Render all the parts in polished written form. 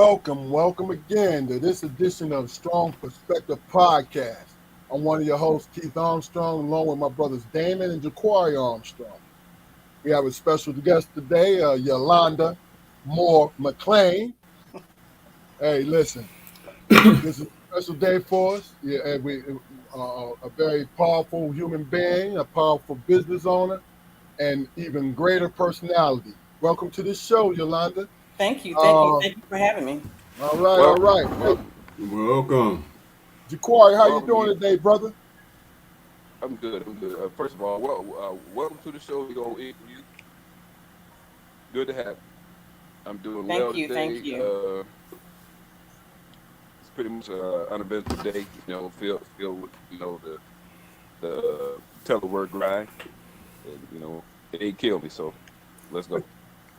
welcome again to this edition of Strong Perspective Podcast. I'm one of your hosts, Keith Armstrong, along with my brothers Damon and Jaquari Armstrong. We have a special guest today, Yalanda Mooore-Mcclain. Hey, listen, this is a special day for us. Yeah, and we a very powerful human being, a powerful business owner, and even greater personality. Welcome to the show, Yalanda. Thank you. Uh, Thank you for having me. all right, all Welcome, right. Hey, welcome, Welcome. Jaquari, how you welcome to doing you. today, brother? I'm good. I'm good. First of all, welcome to the show. We're gonna interview. Good to have you. I'm doing well Thank you. today. Thank you. It's pretty much an uneventful day. Filled with the telework grind, and it ain't killed me. So let's go.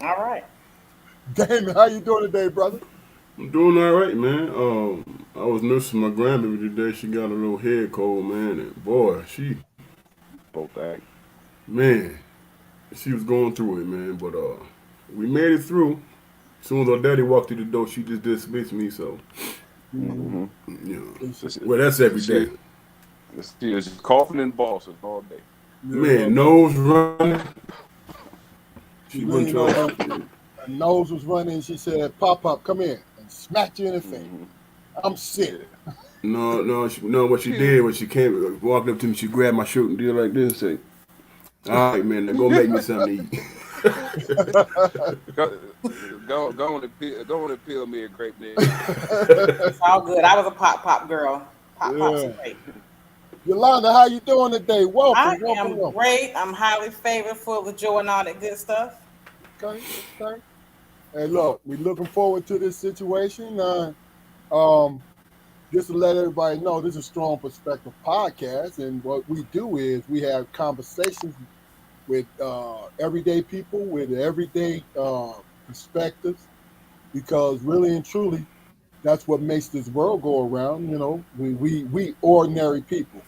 All right. Damon, how you doing today, brother? I'm doing all right, man. I was nursing my grandbaby today. She got a little head cold, man, and boy, Both things. man, she was going through it, man. But we made it through. As soon as our daddy walked through the door, she just dismissed me. So, Mm-hmm. well, that's every day. She is just coughing and bossing all day. Man, nose running. She She wouldn't leaned over, try. her nose was running. She said, "Pop, come here," and smacked you in the face. Mm-hmm. I'm sick. Yeah. No. What she did when she came, walked up to me, she grabbed my shirt and did like this. Say, "All right, man, now go make me something to eat." Go on and peel me a grape neck. It's all good. I was a pop girl. Pop's Yeah. great. Yolanda, how you doing today? I Welcome. am great. I'm highly favored, full of joy and all that good stuff. Okay. Hey, look, we're looking forward to this situation. Um, just to let everybody know, this is Strong Perspective Podcast, and what we do is we have conversations with everyday people with everyday perspectives, because really and truly, that's what makes this world go around. We ordinary people,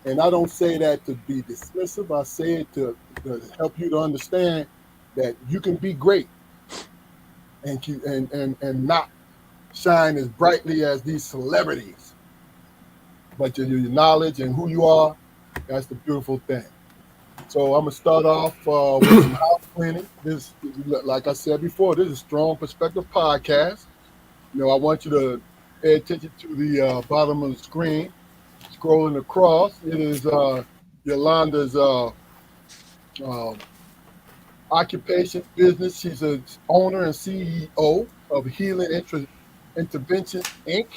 and I don't say that to be dismissive. I say it to help you to understand that you can be great and not shine as brightly as these celebrities, but your knowledge and who you are, that's the beautiful thing. So I'm gonna start off with some house cleaning. This, like I said before, this is Strong Perspective Podcast. I want you to pay attention to the bottom of the screen, scrolling across. It is Yolanda's uh, occupation business. She's a owner and CEO of Healing Intervention Inc.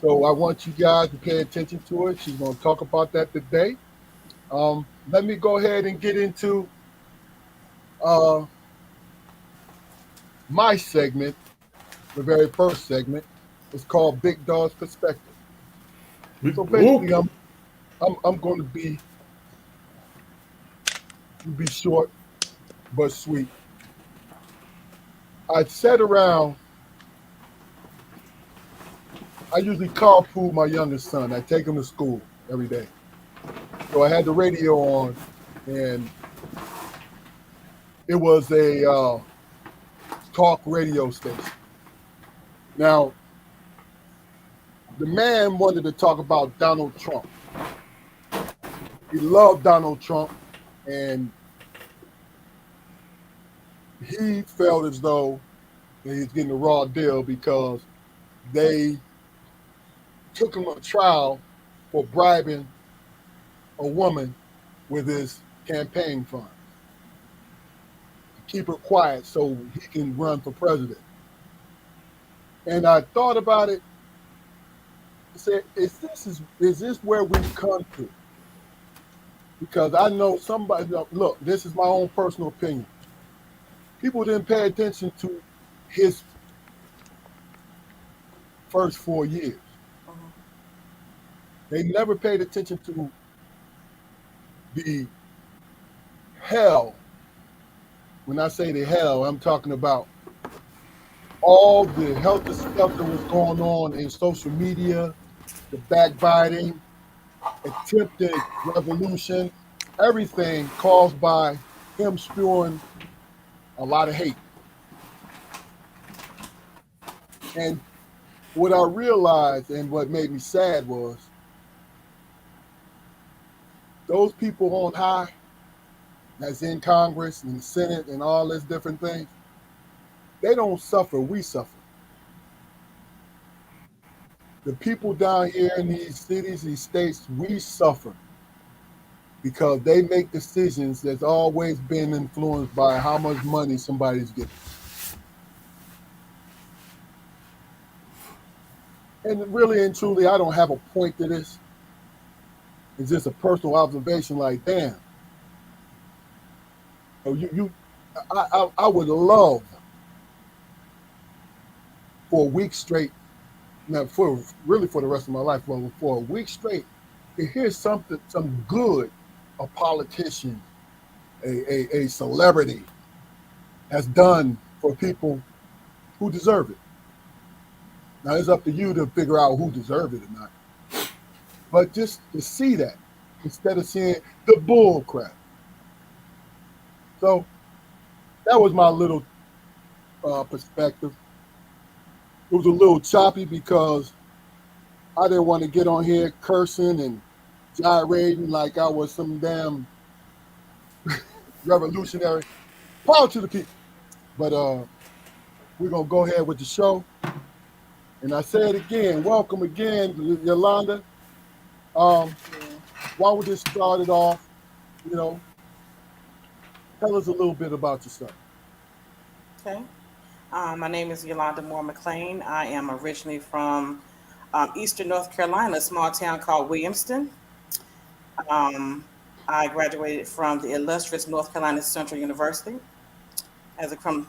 So I want you guys to pay attention to it. She's going to talk about that today. Let me go ahead and get into uh, my segment. The very first segment is called Big Dog's Perspective. So basically, I'm going to be short but sweet. I sat around. I usually carpool my youngest son. I take him to school every day. So I had the radio on, and it was a talk radio station. Now, the man wanted to talk about Donald Trump. He loved Donald Trump, and he felt as though he's getting a raw deal because they took him to trial for bribing a woman with his campaign fund. Keep her quiet so he can run for president. And I thought about it. I said, is this where we've come to? Because I know somebody. Look, this is my own personal opinion. People didn't pay attention to his first 4 years. They never paid attention to the hell. When I say the hell, I'm talking about all the healthy stuff that was going on in social media, the backbiting, attempted revolution, everything caused by him spewing a lot of hate. And what I realized and what made me sad was those people on high that's in Congress and the Senate and all this different things, they don't suffer, we suffer. The people down here in these cities, these states, we suffer because they make decisions that's always been influenced by how much money somebody's getting. And really and truly, I don't have a point to this. It's just a personal observation. Like, damn, you, I would love for a week straight, now for really for the rest of my life, well, for a week straight, to hear something, some good, a politician, a celebrity has done for people who deserve it. Now it's up to you to figure out who deserve it or not. But just to see that instead of seeing the bull crap. So that was my little perspective. It was a little choppy because I didn't want to get on here cursing and gyrating like I was some damn revolutionary. Power to the people. But we're gonna go ahead with the show. And I say it again, welcome again, Yalanda. Um, why would this start it off? You know, tell us a little bit about yourself. Okay. My name is Yalanda Mooore-Mcclain. I am originally from Eastern North Carolina, a small town called Williamston. Um, I graduated from the illustrious North Carolina Central University as a criminal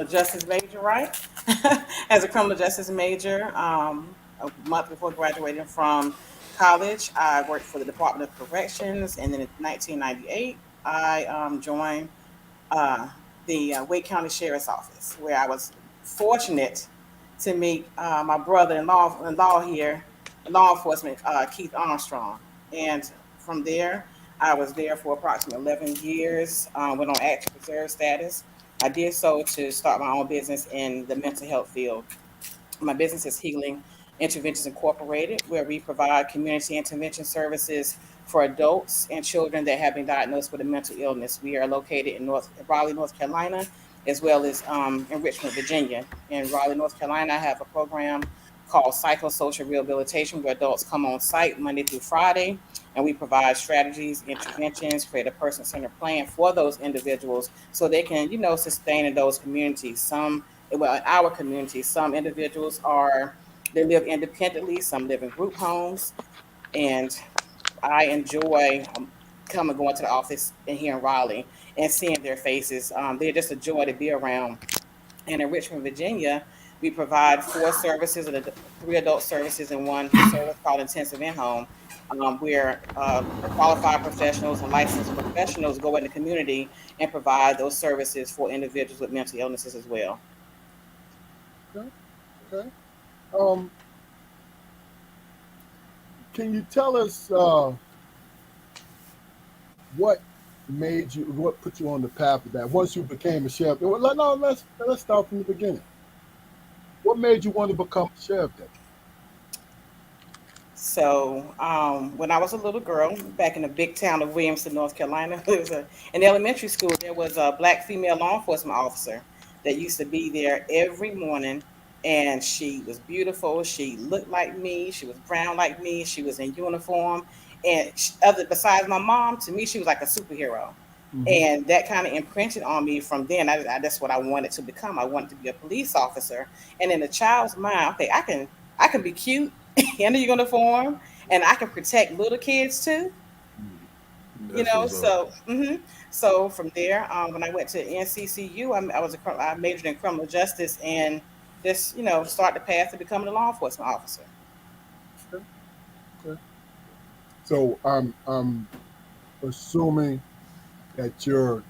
justice major, right? As a criminal justice major, a month before graduating from college, I worked for the Department of Corrections, and then in 1998, I joined uh, the Wake County Sheriff's Office, where I was fortunate to meet my brother-in-law here, law enforcement, Keith Armstrong. And from there, I was there for approximately 11 years, went on active reserve status. I did so to start my own business in the mental health field. My business is Healing Interventions Incorporated, where we provide community intervention services for adults and children that have been diagnosed with a mental illness. We are located in Raleigh, North Carolina, as well as in Richmond, Virginia. In Raleigh, North Carolina, I have a program called Psychosocial Rehabilitation, where adults come on site Monday through Friday, and we provide strategies, interventions, create a person-centered plan for those individuals so they can, sustain in those communities. Well, in our community, some individuals they live independently, some live in group homes, and I enjoy going to the office and here in Raleigh and seeing their faces. They're just a joy to be around. And in Richmond, Virginia, we provide four services, three adult services and one service called Intensive In-Home, where qualified professionals and licensed professionals go in the community and provide those services for individuals with mental illnesses as well. Okay. Okay. Um, can you tell us what what put you on the path of that? Once you became a sheriff, well, no, let's start from the beginning. What made you want to become a sheriff then? So, when I was a little girl, back in the big town of Williamston, North Carolina, there was in elementary school, there was a black female law enforcement officer that used to be there every morning. And she was beautiful. She looked like me. She was brown like me. She was in uniform. And besides my mom, to me, she was like a superhero. Mm-hmm. And that kind of imprinted on me from then. That's what I wanted to become. I wanted to be a police officer. And in a child's mind, okay, I can be cute in a uniform, and I can protect little kids too. That's what's up. So from there, when I went to NCCU, I majored in criminal justice and just start the path to becoming a law enforcement officer. Okay. Okay. So I'm assuming that your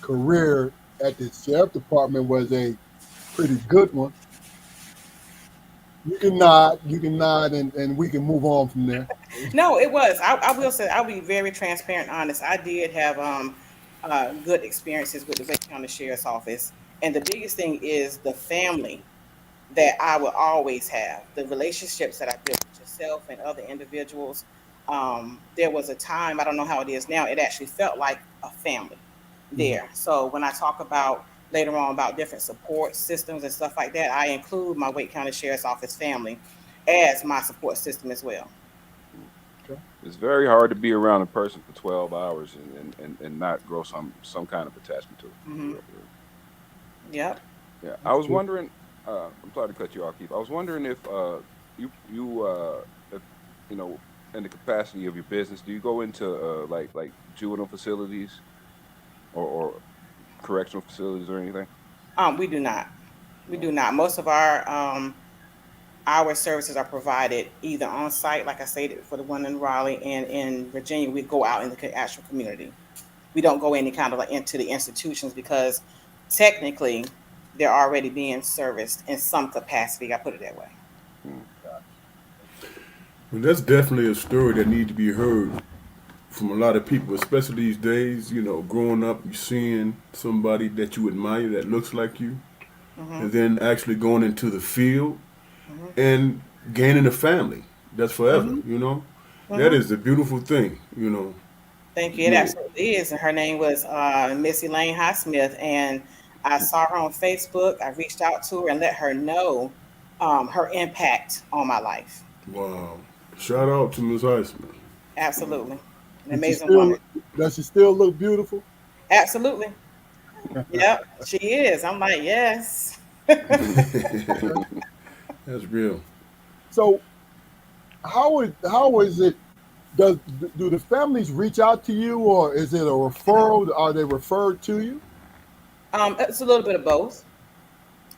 career at the sheriff department was a pretty good one. You can nod, and we can move on from there. No, it was. I will say I'll be very transparent, and honest. I did have good experiences with the Wake County Sheriff's Office, and the biggest thing is the family. that I will always have. The relationships that I built with yourself and other individuals. There was a time, I don't know how it is now, it actually felt like a family Mhm. there. So when I talk about later on about different support systems and stuff like that, I include my Wake County Sheriff's Office family as my support system as well. Mm. Okay. It's very hard to be around a person for 12 hours and not grow some kind of attachment to them. Hmm. For real. Yep. Yeah, I That's was true. wondering. I'm sorry to cut you off, Keith. I was wondering if if, you know, in the capacity of your business, do you go into like juvenile facilities or correctional facilities or anything? We do not. We No. do not. Most of our services are provided either on site, like I stated, for the one in Raleigh, and in Virginia, we go out in the actual community. We don't go any kind of like into the institutions because technically they're already being serviced in some capacity. I put it that way. Mm. Well, that's definitely a story that needs to be heard from a lot of people, especially these days. You know, growing up, you seeing somebody that you admire that looks like you, Hmm. and then actually going into the field Hmm. and gaining a family that's forever. Hmm. You know, that Hmm. is the beautiful thing. You know, Thank you. It you know, absolutely is. And her name was Missy Lane Highsmith. And I saw her on Facebook. I reached out to her and let her know her impact on my life. wow. Shout out to Miss Iceman. Absolutely. An And she amazing woman. still does she still look beautiful? Absolutely. Yep, she is. I'm like, yes. Okay. That's real. So how is it? Do the families reach out to you, or is it a referral? Are they referred to you? It's a little bit of both.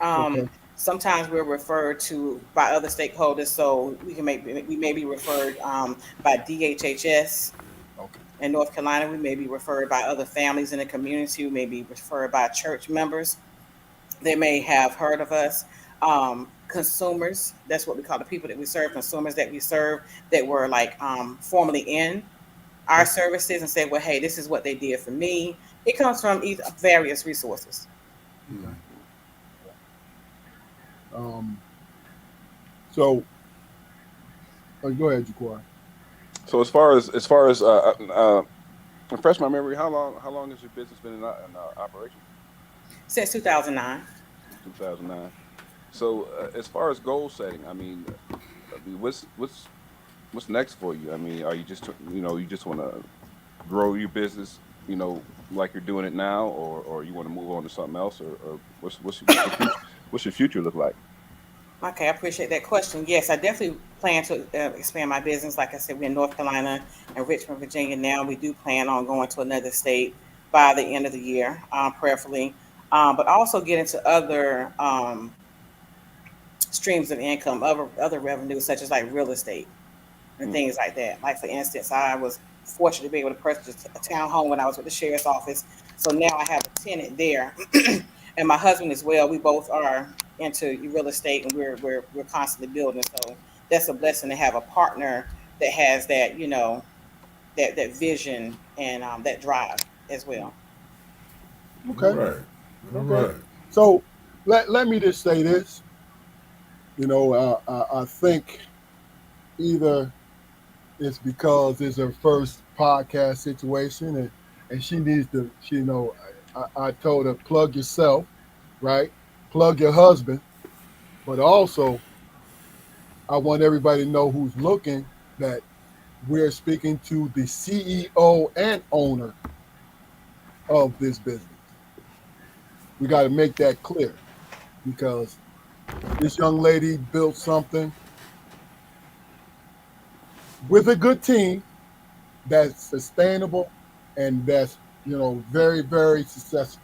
Um, Okay. Sometimes we're referred to by other stakeholders, so we may be referred by DHHS Okay. in North Carolina. We may be referred by other families in the community. We may be referred by church members. They may have heard of us. Consumers, that's what we call the people that we serve, consumers that we serve that were like formerly in our Okay. services and say, well, hey, this is what they did for me. It comes from various resources. Okay. Um. So go ahead, Jaquan. So as far as refresh my memory, how long has your business been in operation? Since 2009. Since 2009. So as far as goal setting, what's next for you? I mean, are you just you just want to grow your business, like you're doing it now, or you want to move on to something else, or what's your future look like? Okay, I appreciate that question. Yes, I definitely plan to expand my business. Like I said, we're in North Carolina and Richmond, Virginia now. We do plan on going to another state by the end of the year, prayerfully, but also get into other streams of income, other revenues, such as like real estate and Hmm. things like that. Like for instance, I was fortunate to be able to purchase a townhome when I was with the sheriff's office. So now I have a tenant there, and my husband as well. We both are into real estate, and we're constantly building. So that's a blessing to have a partner that has that that vision and that drive as well. All Okay. right. All Okay. right. So let me just say this. I think either it's because it's her first podcast situation, and she needs to. I told her plug yourself, right? Plug your husband, but also I want everybody to know who's looking that we're speaking to the CEO and owner of this business. We got to make that clear because this young lady built something with a good team that's sustainable and that's very very successful.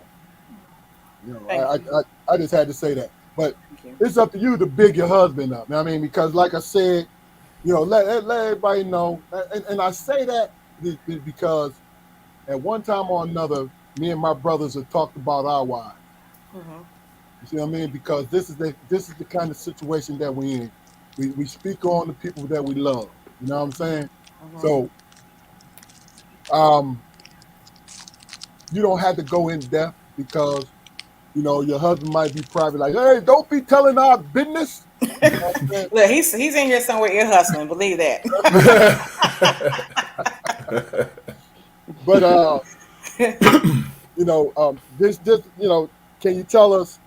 Thank you. I just had to say that, but Thank you. it's up to you to big your husband up. I mean, because like I said, let everybody know, and I say that because at one time or another, me and my brothers have talked about our wives. Hmm. You see what I mean? Because this is the kind of situation that we're in. We speak on the people that we love. You know what I'm saying? Hmm. So um, you don't have to go in depth because your husband might be private, like, hey, don't be telling our business. You know what I'm Look, he's in here somewhere ear hustling. Believe that. saying? But this, can you tell us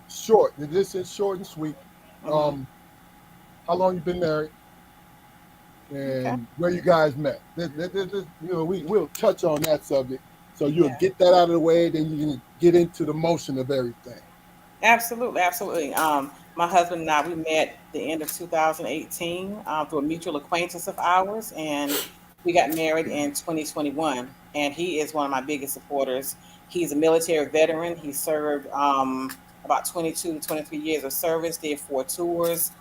short? This is short and sweet. Hmm. Um, how long you been married, Okay. and where you guys met? We'll touch on that subject, so you'll Yeah. get that out of the way. Then you can get into the motion of everything. Absolutely, absolutely. My husband and I, we met the end of 2018 through a mutual acquaintance of ours, and we got married in 2021. And he is one of my biggest supporters. He's a military veteran. He served about 22 to 23 years of service, did 4 tours,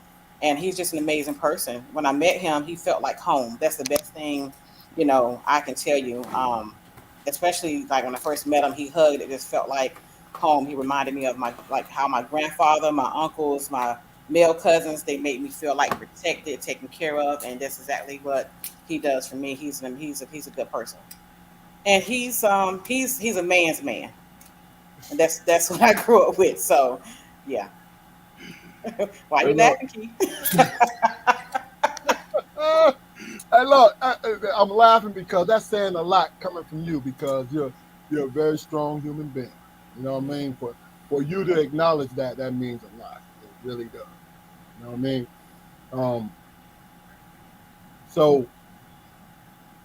and he's just an amazing person. When I met him, he felt like home. That's the best thing, I can tell you. Especially like when I first met him, he hugged. It just felt like home. He reminded me of my like how my grandfather, my uncles, my male cousins, they made me feel like protected, taken care of, and that's exactly what he does for me. He's a good person, and he's a man's man, and that's what I grew up with. So, yeah. Why Hey, you look. laughing, Keith? Hey, look. I'm laughing because that's saying a lot coming from you, because you're a very strong human being. You know what I mean? For you to acknowledge that, that means a lot. It really does. You know what I mean? Um, so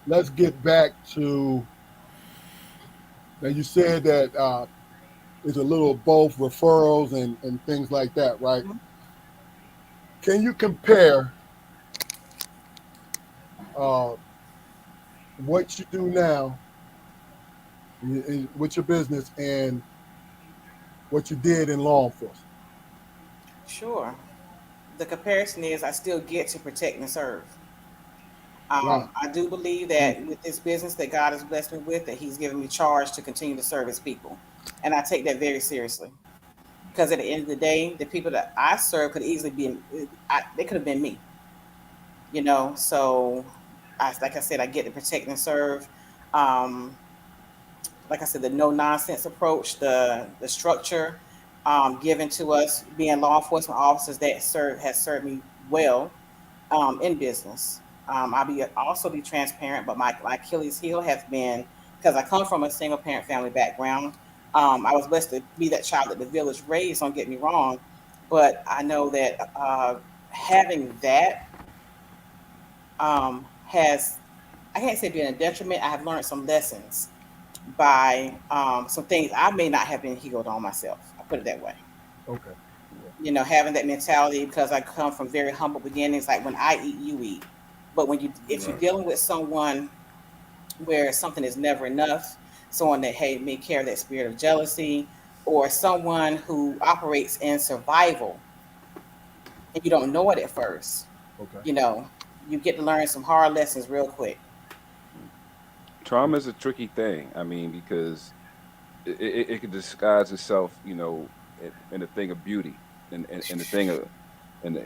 let's get back to, now you said that it's a little both referrals and things like that, right? Mhm. Can you compare uh, what you do now with your business and what you did in law enforcement? Sure. The comparison is I still get to protect and serve. Wow. I do believe that with this business that God has blessed me with, that He's given me charge to continue to serve His people, and I take that very seriously. Because at the end of the day, the people that I serve could easily be, they could have been me, So, like I said, I get to protect and serve. Um, like I said, the no nonsense approach, the structure given to us being law enforcement officers that has served me well in business. I'll also be transparent, but my Achilles heel has been because I come from a single parent family background. I was blessed to be that child that the village raised. Don't get me wrong, but I know that having that has, I can't say being a detriment. I have learned some lessons by some things I may not have been healed on myself. I put it that way. Okay. Having that mentality because I come from very humble beginnings. Like when I eat, you eat. But if you're Right. dealing with someone where something is never enough, someone that may carry that spirit of jealousy, or someone who operates in survival and you don't know it at first, Okay. you know, you get to learn some hard lessons real quick. Trauma is a tricky thing. I mean, because it can disguise itself, in a thing of beauty, and the thing of, and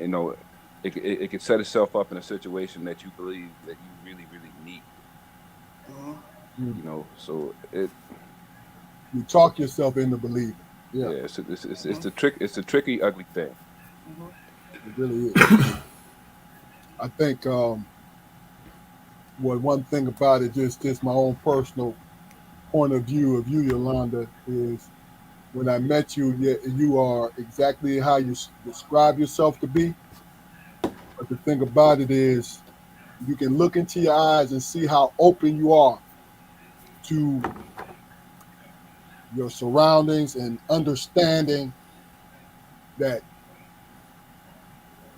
it can set itself up in a situation that you believe that you really, really need. Mhm. Mm. So You talk yourself into believing. Yeah, yeah, it's Mhm. the trick. It's the tricky, ugly thing. Mhm. it really is. I think one thing about it, just my own personal point of view of you, Yolanda, is when I met you, you are exactly how you describe yourself to be. But the thing about it is, you can look into your eyes and see how open you are to your surroundings and understanding that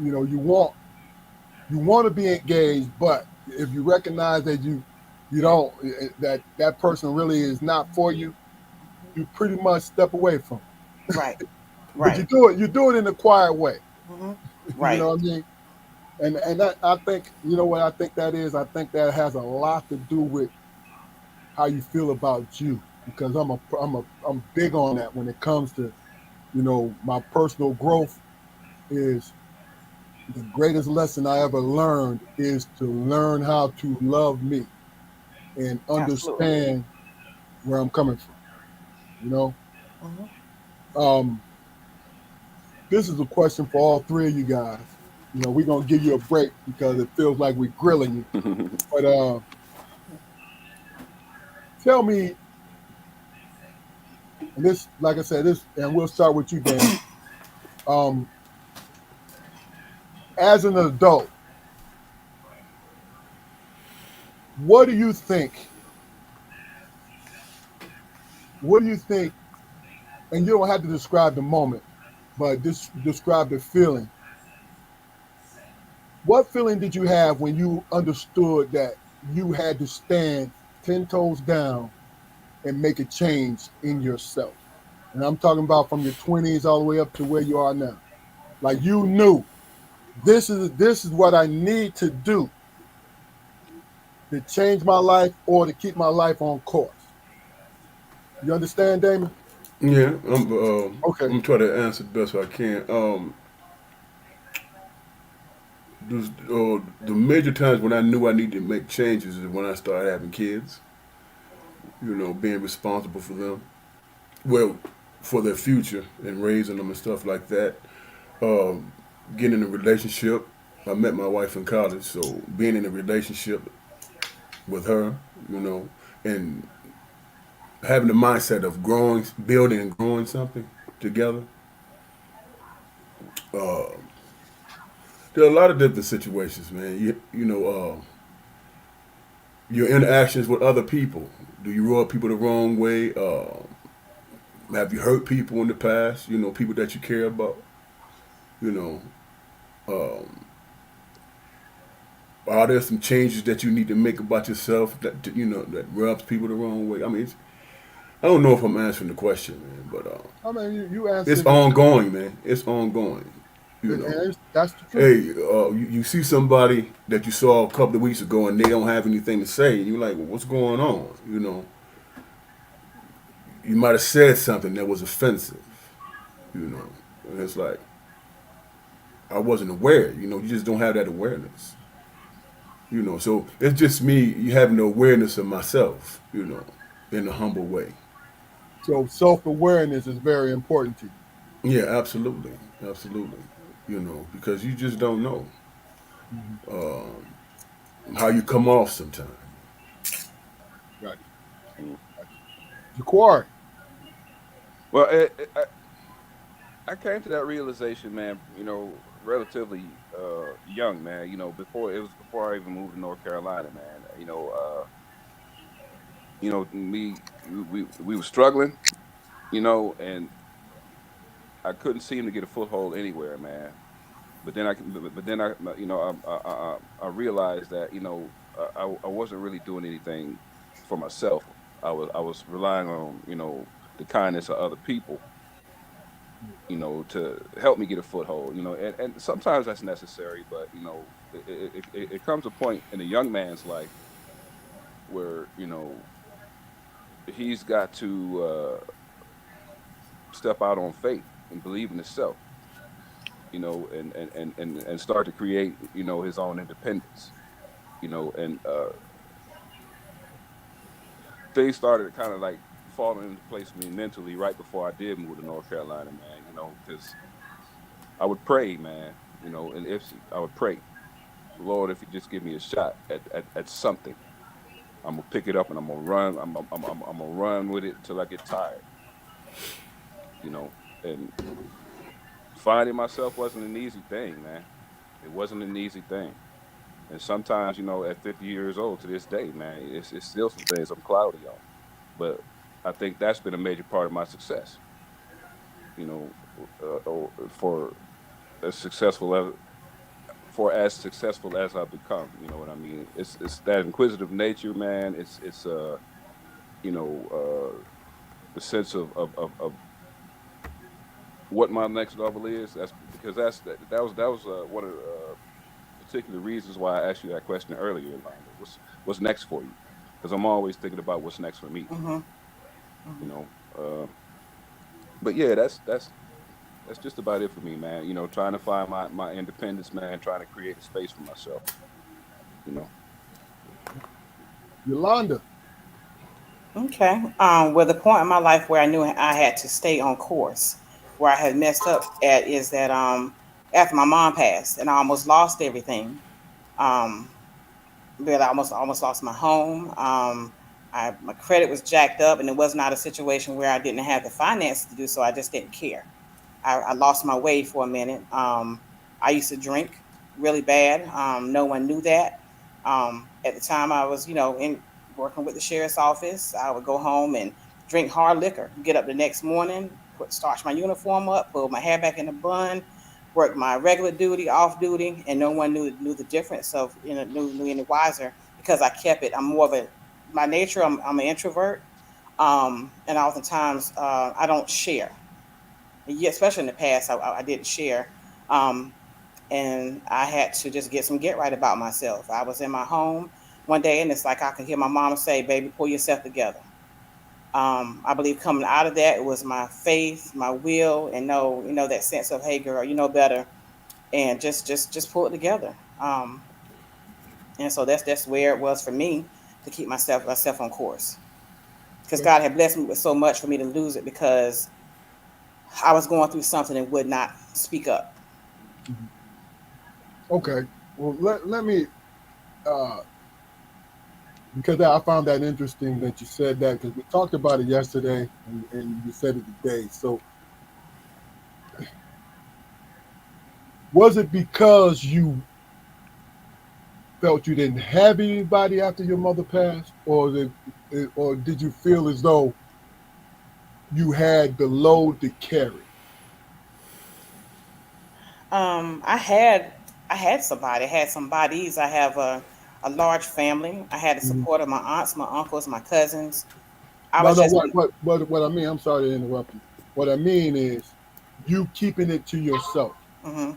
you want to be engaged, but if you recognize that you don't, that person really is not for you, you pretty much step away from it. Right. But Right. you do it in a quiet way. Mhm. You Right. know what I mean? And that, I think, you know what I think that is. I think that has a lot to do with how you feel about you, because I'm big on that when it comes to, my personal growth. Is the greatest lesson I ever learned is to learn how to love me and Absolutely. understand where I'm coming from. You know, Mhm. um, this is a question for all three of you guys. You know, we're gonna give you a break because it feels like we're grilling you. But tell me, and this, like I said, this, and we'll start with you, Dan. Um, as an adult, what do you think? What do you think? And you don't have to describe the moment, but describe the feeling. What feeling did you have when you understood that you had to stand 10 toes down and make a change in yourself? And I'm talking about from your 20s all the way up to where you are now. Like you knew this is what I need to do to change my life or to keep my life on course. You understand, Damon? Yeah, Okay. I'm trying to answer the best I can. The major times when I knew I needed to make changes is when I started having kids. You know, being responsible for them, well, for their future and raising them and stuff like that. Um, Getting in a relationship. I met my wife in college, so being in a relationship with her, you know, and having the mindset of growing, building, and growing something together. Uh, there are a lot of different situations, man. Your interactions with other people. Do you rub people the wrong way? Have you hurt people in the past? You know, people that you care about. You know, um, are there some changes that you need to make about yourself that that rubs people the wrong way? I mean, I don't know if I'm answering the question, man, but I mean, you it's answered it. ongoing, man. It's ongoing. You know, That's the truth. hey, you see somebody that you saw a couple of weeks ago and they don't have anything to say, and you're like, well, what's going on? You know, you might have said something that was offensive. You know, and it's like I wasn't aware. You know, you just don't have that awareness. You know, so it's just me. You having the awareness of myself. You know, in a humble way. So self-awareness is very important to you. Yeah, absolutely, absolutely. You know, because you just don't know Mhm. how you come off sometimes. Right. Jaquari. Well, I came to that realization, man. Relatively young, man. Before I even moved to North Carolina, man. We were struggling, and I couldn't seem to get a foothold anywhere, man. But then I realized that I wasn't really doing anything for myself. I was relying on the kindness of other people, to help me get a foothold. And sometimes that's necessary, but it comes a point in a young man's life where he's got to step out on faith and believe in himself, and start to create his own independence, and things started kind of like falling into place for me mentally right before I did move to North Carolina, man. Because I would pray, man. And if I would pray, Lord, if you just give me a shot at something, I'm gonna pick it up and I'm gonna run. I'm gonna run with it until I get tired. You know, and finding myself wasn't an easy thing, man. It wasn't an easy thing. And sometimes, at 50 years old to this day, man, it's still some things I'm cloudy on. But I think that's been a major part of my success. You know, for as successful as I've become. You know what I mean? It's that inquisitive nature, man. It's you know the sense of what my next level is. That's because that was one of the particular reasons why I asked you that question earlier, Yolanda. What's next for you? Because I'm always thinking about what's next for me. Mhm. You Mhm. know, uh, but yeah, that's just about it for me, man. Trying to find my independence, man. Trying to create a space for myself. You know. Yolanda. Okay. Well, the point in my life where I knew I had to stay on course, where I had messed up at, is that after my mom passed and I almost lost everything. Um, but I almost lost my home. My credit was jacked up, and it was not a situation where I didn't have the finances to do so. I just didn't care. I lost my way for a minute. I used to drink really bad. No one knew that. At the time, I was, in working with the sheriff's office. I would go home and drink hard liquor. Get up the next morning, starch my uniform up, put my hair back in a bun, work my regular duty, off duty, and no one knew the difference of, knew any wiser because I kept it. I'm more of a my nature. I'm an introvert, and oftentimes I don't share. Yeah, especially in the past, I didn't share. Um, and I had to just get right about myself. I was in my home one day, and it's like I could hear my mom say, "Baby, pull yourself together." I believe coming out of that, it was my faith, my will, and that sense of, "Hey, girl, you know better," and just pull it together. And so that's where it was for me to keep myself on course, because God had blessed me with so much for me to lose it because I was going through something and would not speak up. Mhm. Okay. Well, let me, uh, because I found that interesting that you said that because we talked about it yesterday and you said it today. So, was it because you felt you didn't have anybody after your mother passed, or did you feel as though you had the load to carry? I had somebody, I had some bodies. I have a large family. I had the Mhm. support of my aunts, my uncles, my cousins. I No, was no. just What I mean? I'm sorry to interrupt you. What I mean is you keeping it to yourself. mhm.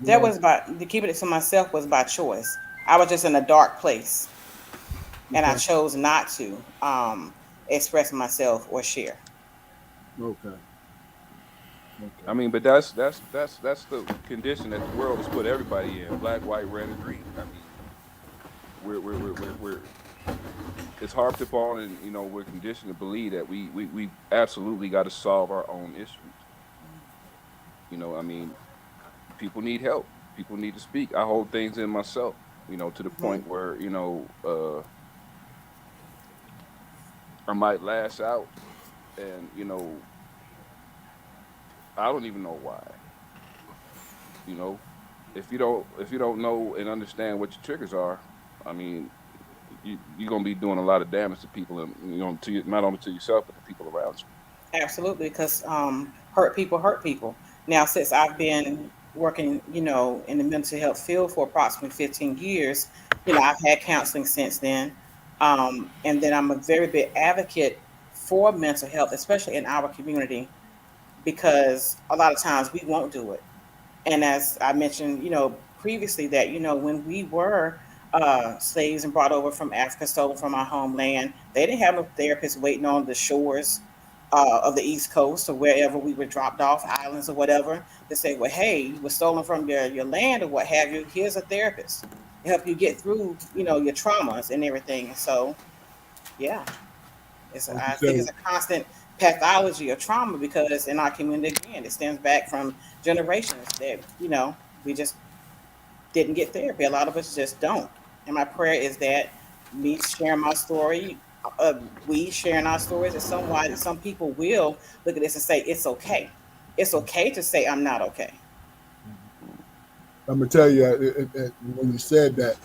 You That know. was by to keep it to myself was by choice. I was just in a dark place, and I Okay. chose not to express myself or share. Okay. I Okay. mean, but that's the condition that the world has put everybody in: black, white, red, or green. I mean, we're it's harped upon, and we're conditioned to believe that we absolutely got to solve our own issues. I mean, people need help. People need to speak. I hold things in myself. To the Hmm. point where I might lash out, and I don't even know why. You know, if you don't know and understand what your triggers are, I mean, you're gonna be doing a lot of damage to people, and not only to yourself but the people around you. Absolutely, because hurt people. Now, since I've been working, in the mental health field for approximately 15 years, I've had counseling since then. And then I'm a very big advocate for mental health, especially in our community, because a lot of times we won't do it. And as I mentioned, previously, that when we were slaves and brought over from Africa, stolen from our homeland, they didn't have no therapists waiting on the shores of the East Coast or wherever we were dropped off, islands or whatever, to say, "Well, hey, you were stolen from your land or what have you. Here's a therapist to help you get through, your traumas and everything." And so, yeah. Like you I think said, it's a constant pathology of trauma because in our community, again, it stems back from generations that, we just didn't get therapy. A lot of us just don't. And my prayer is that me sharing my story, we sharing our stories, that some people will look at this and say, it's okay. It's okay to say, I'm not okay. I'm gonna tell you when you said that.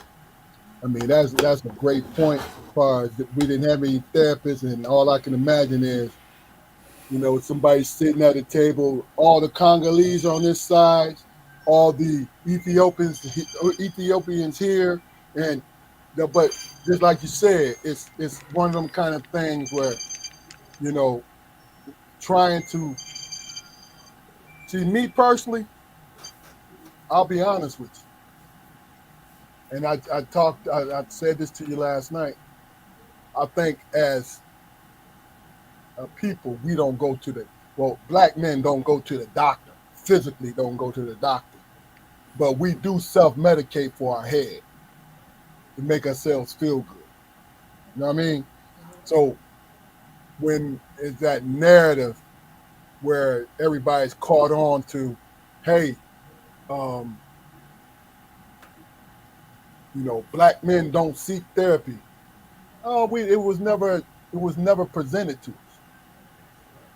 I mean, that's a great point. As far as we didn't have any therapists, and all I can imagine is, somebody sitting at a table, all the Congolese on this side, all the Ethiopians here, and but just like you said, it's one of them kind of things where you know trying to see me personally. I'll be honest with you, and I said this to you last night. I think as a people, we don't go to black men don't go to the doctor, physically don't go to the doctor, but we do self medicate for our head to make ourselves feel good. You know what I mean? So when is that narrative where everybody's caught on to, hey, um, black men don't seek therapy. Oh, it was never presented to us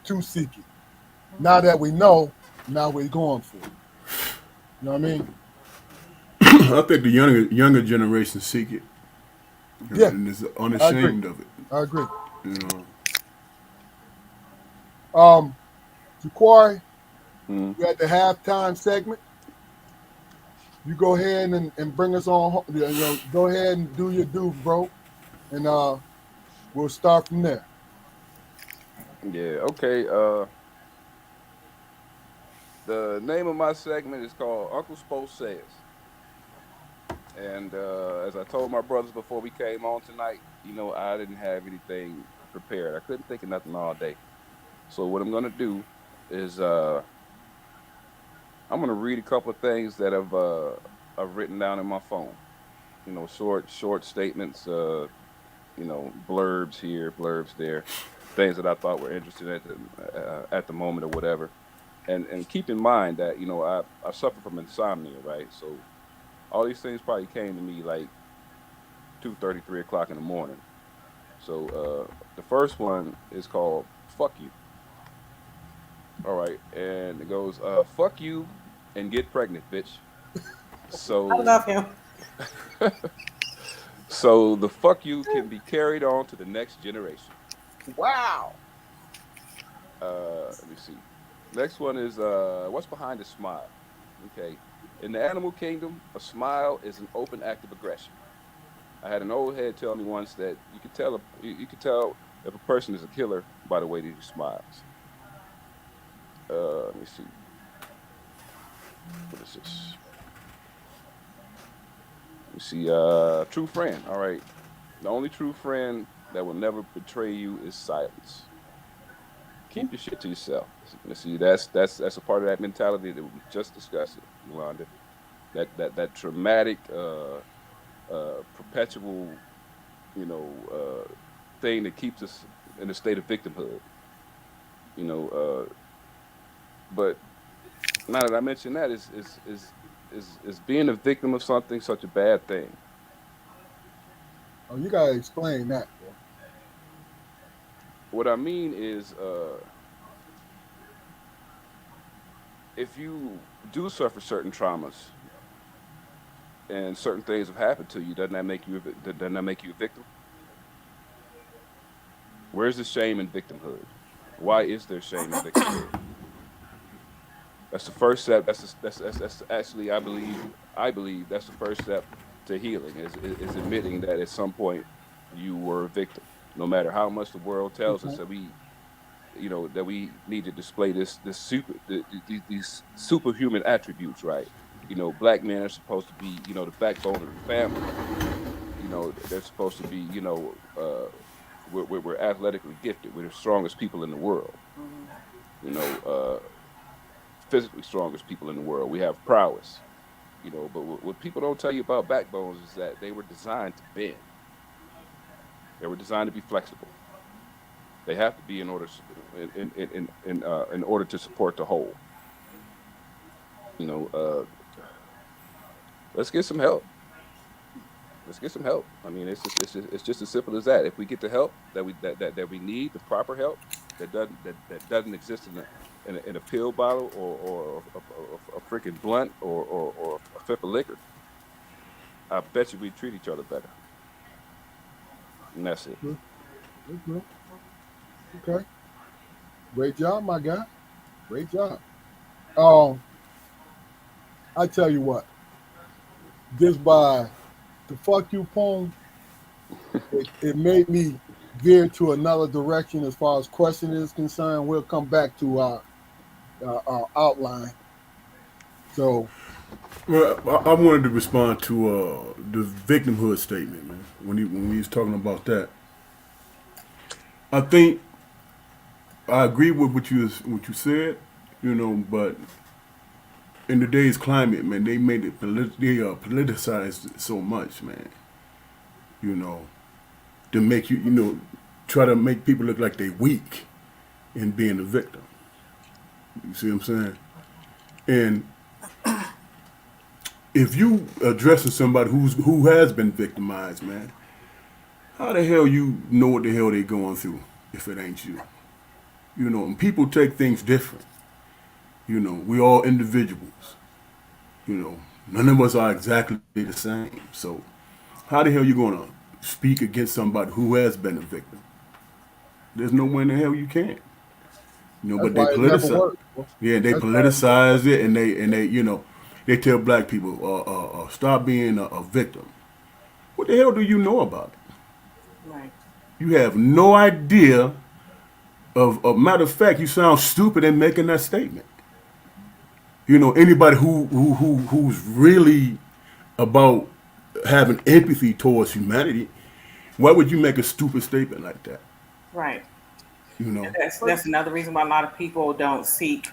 to seek it. Now that we know, now we're going for it. You know what I mean? I think the younger generation seek it Yeah, and is I agree. unashamed of it. I agree. You know, Um, Jaquari, Mm-hmm. we're at the halftime segment. You go ahead and bring us on. Go ahead and do your do, bro, and we'll start from there. Yeah. Okay. The name of my segment is called Uncle Spo Says. And as I told my brothers before we came on tonight, I didn't have anything prepared. I couldn't think of nothing all day. So what I'm gonna do is I'm gonna read a couple of things that I've written down in my phone. Short statements. Blurbs here, blurbs there, things that I thought were interesting at the moment or whatever. And keep in mind that I suffer from insomnia, right? So all these things probably came to me like 2:30, 3 o'clock in the morning. So the first one is called "Fuck You." All right, and it goes, "Fuck you and get pregnant, bitch." I So love him. so the "fuck you" can be carried on to the next generation. Wow. Let me see. Next one is what's behind a smile? Okay, in the animal kingdom, a smile is an open act of aggression. I had an old head tell me once that you could tell if a person is a killer by the way that he smiles. Let me see. What is this? You see, true friend. All right. The only true friend that will never betray you is silence. Keep your shit to yourself. You see, that's a part of that mentality that we just discussed, Yolanda. That traumatic, perpetual, you know, thing that keeps us in a state of victimhood. You know, but now that I mentioned that, is being a victim of something such a bad thing? Oh, you gotta explain that, bro. What I mean is, if you do suffer certain traumas and certain things have happened to you, doesn't that make you a victim? Where's the shame in victimhood? Why is there shame in victimhood? That's the first step. That's actually I believe that's the first step to healing is admitting that at some point you were a victim. No matter how much the world tells us Okay. that we need to display these superhuman attributes, right? Black men are supposed to be the backbone of the family. They're supposed to be we're athletically gifted. We're the strongest people in the world. You know, physically strongest people in the world. We have prowess. But what people don't tell you about backbones is that they were designed to bend. They were designed to be flexible. They have to be in order to support the whole. You know, let's get some help. Let's get some help. I mean, it's just as simple as that. If we get the help that we need, the proper help that doesn't exist in a pill bottle or a freaking blunt or a fifth of liquor, I bet you we treat each other better. And that's it. Good. Good, good. Okay. Great job, my guy. Great job. Um, I tell you what, just by the "fuck you" poem, it made me veer to another direction as far as question is concerned. We'll come back to our outline. So, well, I wanted to respond to the victimhood statement, man. When he was talking about that, I think I agree with what you said, but in today's climate, man, they made it they politicized it so much, man. You know, to make you try to make people look like they weak in being a victim. You see what I'm saying? And if you addressing somebody who has been victimized, man, how the hell you know what the hell they going through if it ain't you? You know, and people take things different. You know, we all individuals. You know, none of us are exactly the same. So how the hell you gonna speak against somebody who has been a victim? There's no way in the hell you can. You know, That's but they why it never politicize. works. Bro. Yeah, they That's why it never politicize works. it, and they you know they tell black people stop being a victim. What the hell do you know about it? Right. You have no idea of. A matter of fact, you sound stupid in making that statement. You know, anybody who's really about having empathy towards humanity, why would you make a stupid statement like that? Right. You And know, But that's another reason why a lot of people don't seek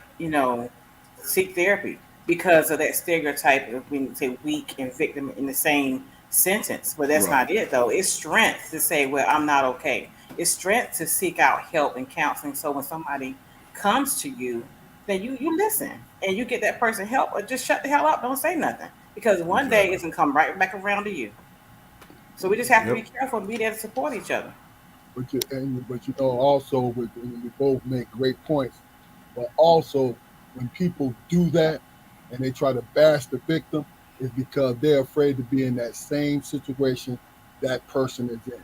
therapy because of that stereotype of being say weak and victim in the same sentence. But that's right, not it though. It's strength to say, well, I'm not okay. It's strength to seek out help and counseling. So when somebody comes to you, then you listen and you get that person help or just shut the hell up. Don't say nothing. Because one day exactly. it's gonna come right back around to you. So we just have to be Yep. careful and be there to support each other. but you know also we both make great points. But also when people do that and they try to bash the victim, is because they're afraid to be in that same situation that person is in.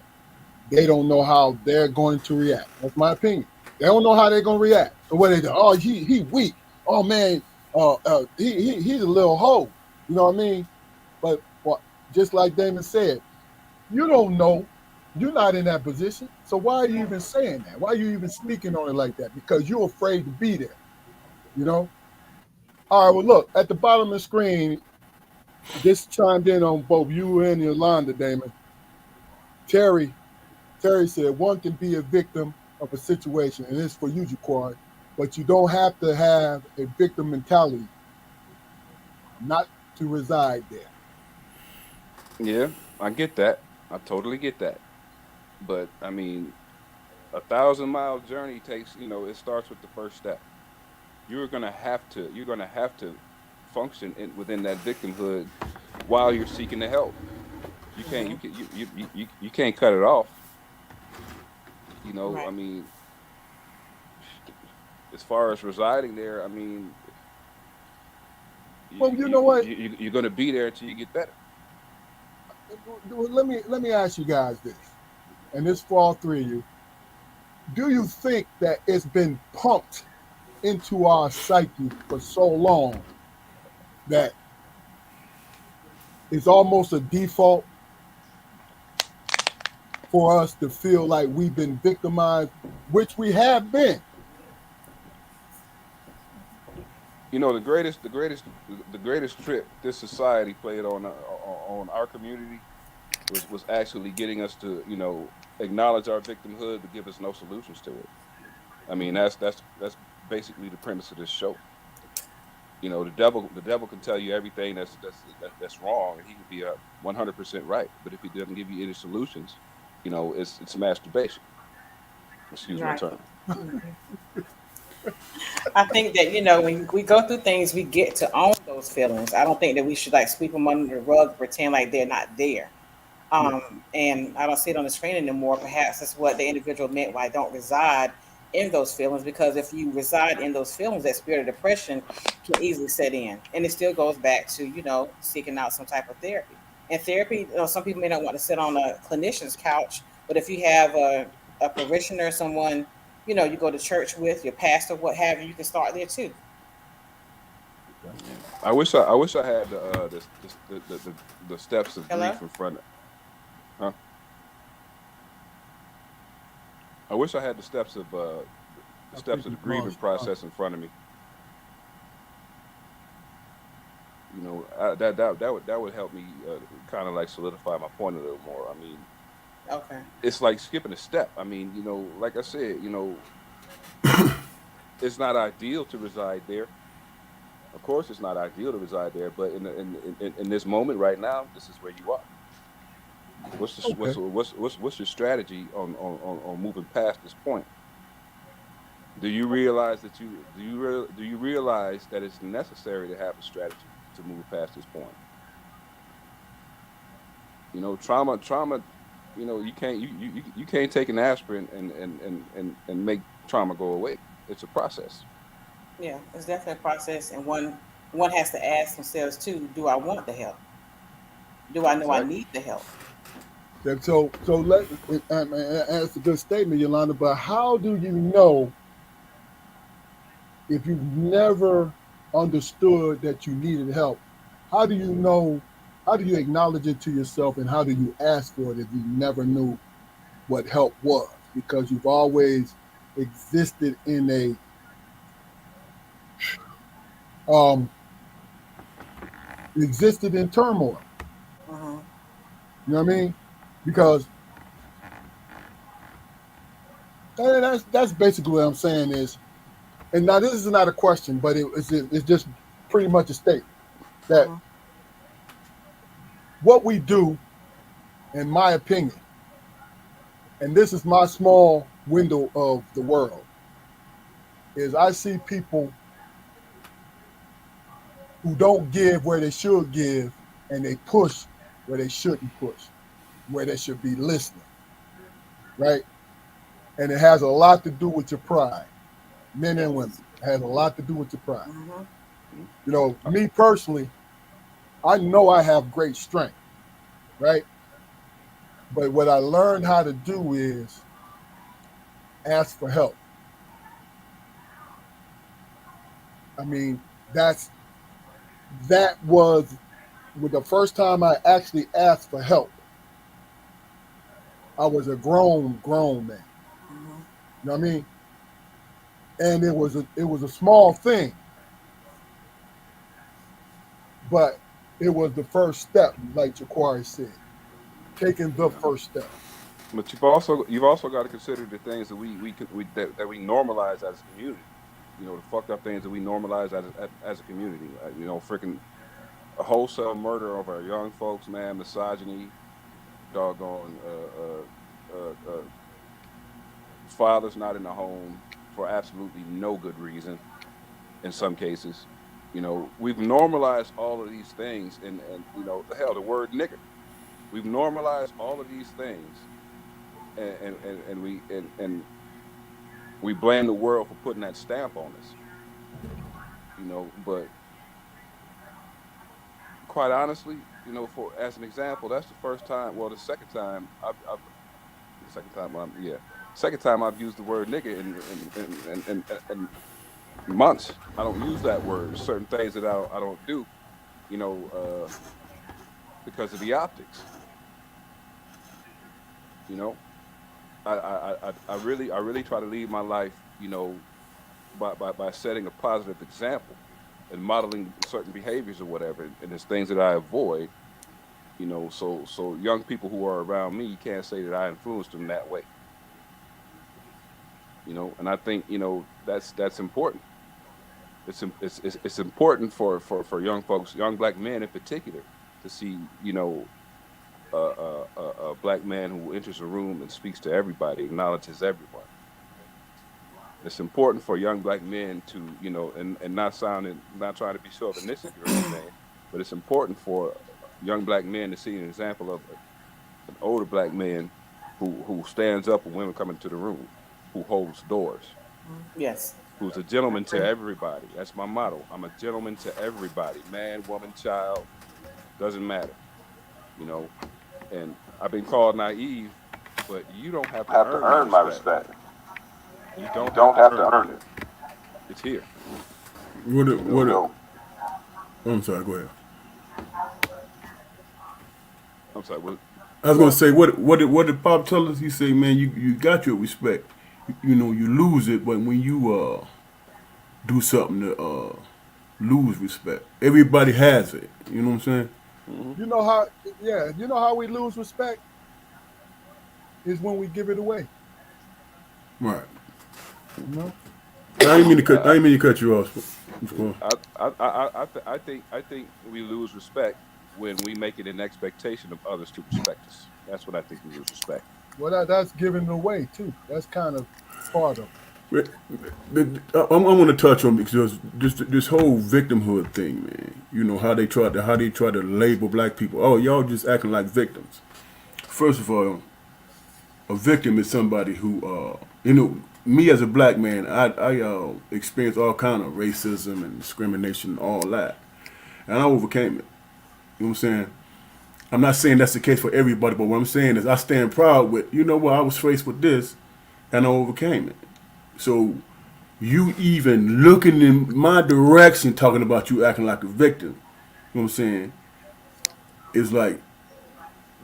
They don't know how they're going to react. That's my opinion. They don't know how they're going to react. So what they do? Oh, he weak. Oh man, he's a little hoe. You know what I mean? But well, just like Damon said, you don't know. You're not in that position. So why are you even saying that? Why are you even speaking on it like that? Because you're afraid to be there. You know? All right, well, look, at the bottom of the screen, this chimed in on both you and Yolanda, Damon. Terry, Terry said one can be a victim of a situation, and it's for you, Jaquan, but you don't have to have a victim mentality not to reside there. Yeah, I get that. I totally get that. But I mean, 1,000 mile journey takes, it starts with the first step. You're gonna have to function within that victimhood while you're seeking the help. You can't you Hmm. can you can't cut it off. I Right. mean, as far as residing there, I mean, Well, you know what? you're gonna be there until you get better. Let me ask you guys this, and this for all three of you. Do you think that it's been pumped into our psyche for so long that it's almost a default for us to feel like we've been victimized, which we have been? The greatest trip this society played on our community was actually getting us to acknowledge our victimhood but give us no solutions to it. I mean, that's basically the premise of this show. The devil can tell you everything that's wrong, and he can be 100% right. But if he doesn't give you any solutions, it's masturbation. Excuse my Right. term. Mhm. I think that when we go through things, we get to own those feelings. I don't think that we should like sweep them under the rug, pretend like they're not there. Yeah. And I don't see it on the screen anymore. Perhaps that's what the individual meant why I don't reside in those feelings. Because if you reside in those feelings, that spirit of depression can easily set in, and it still goes back to seeking out some type of therapy. And therapy, some people may not want to sit on a clinician's couch, but if you have a parishioner, someone you go to church with, your pastor, what have you, you can start there too. Yeah. I wish I had the steps of Hello. grief in front of. Huh? I wish I had the I steps think of the we've grieving lost. process in front of me. That would help me kind of like solidify my point a little more. I mean, Okay. it's like skipping a step. I mean, like I said, it's not ideal to reside there. Of course, it's not ideal to reside there, but in this moment right now, this is where you are. Okay. What's your strategy on moving past this point? Do you realize that do you realize that it's necessary to have a strategy to move past this point? Trauma. You can't take an aspirin and make trauma go away. It's a process. Yeah, it's definitely a process, and one has to ask themselves too: Do I want the help? Do I know I Exactly. need the help? That's a good statement, Yolanda. But how do you know if you've never understood that you needed help? How do you know? How do you acknowledge it to yourself, and how do you ask for it if you never knew what help was? Because you've always existed in a um, existed in turmoil. Hmm. You know what I mean? Because that's basically what I'm saying is, and now this is not a question, but it's just pretty much a statement that Hmm. what we do, in my opinion, and this is my small window of the world, is I see people who don't give where they should give, and they push where they shouldn't push, where they should be listening, right? And it has a lot to do with your pride, men and women. Yes. It has a lot to do with your pride. Hmm. Mhm. You know, me personally, I know I have great strength, right? But what I learned how to do is ask for help. I mean, that's that was with the first time I actually asked for help. I was a grown man. Hmm. You know what I mean? And it was a small thing, but it was the first step, like Jaquari said, taking the Yeah. first step. But you've also got to consider the things that that we normalize as a community. The fucked up things that we normalize as a community. Freaking a wholesale murder of our young folks, man. Misogyny, doggone, fathers not in the home for absolutely no good reason. In some cases, we've normalized all of these things, and the hell, the word nigger. We've normalized all of these things, and we blame the world for putting that stamp on us. But quite honestly, for as an example, that's the first time. Well, the second time the second time, yeah, second time I've used the word nigga in months. I don't use that word. There's certain things that I don't do, you know, uh, because of the optics. You know, I really try to lead my life, by setting a positive example and modeling certain behaviors or whatever. And there's things that I avoid, so young people who are around me can't say that I influenced them that way. And I think that's important. It's important for young folks, young black men in particular, to see a black man who enters a room and speaks to everybody, acknowledges everyone. It's important for young black men to, and not trying to be chauvinistic or anything, but it's important for young black men to see an example of an older black man who stands up when women come into the room, who holds doors, Yes. who's a I gentleman to agree. everybody. That's my motto. I'm a gentleman to everybody, man, woman, child, doesn't matter, you know. And I've been called naive, but you don't have to Have to earn my earn my respect. respect. You You don't have don't to have to earn it. earn it. It's here. What it, You know. what You it, know, I'm sorry, go ahead. I'm sorry. I was gonna Well, say what did Pop tell us? He say, man, you got your respect. You lose it, but when you do something to lose respect, everybody has it. You know what I'm saying? Hmm. you know how, yeah, you know how we lose respect is when we give it away. Right. You know, I didn't mean to cut. I I, didn't mean to cut you off. What's going on? I think we lose respect when we make it an expectation of others to respect us. That's what I think we lose respect. Well, that's giving away too. That's kind of part of it. I want to touch on because this whole victimhood thing, man. You know how they try to label black people. Oh, y'all just acting like victims. First of all, a victim is somebody who, me as a black man, I experienced all kind of racism and discrimination, and all that, and I overcame it. You know what I'm saying? I'm not saying that's the case for everybody, but what I'm saying is I stand proud with, you know what, I was faced with this, and I overcame it. So you even looking in my direction talking about you acting like a victim, you know what I'm saying, is like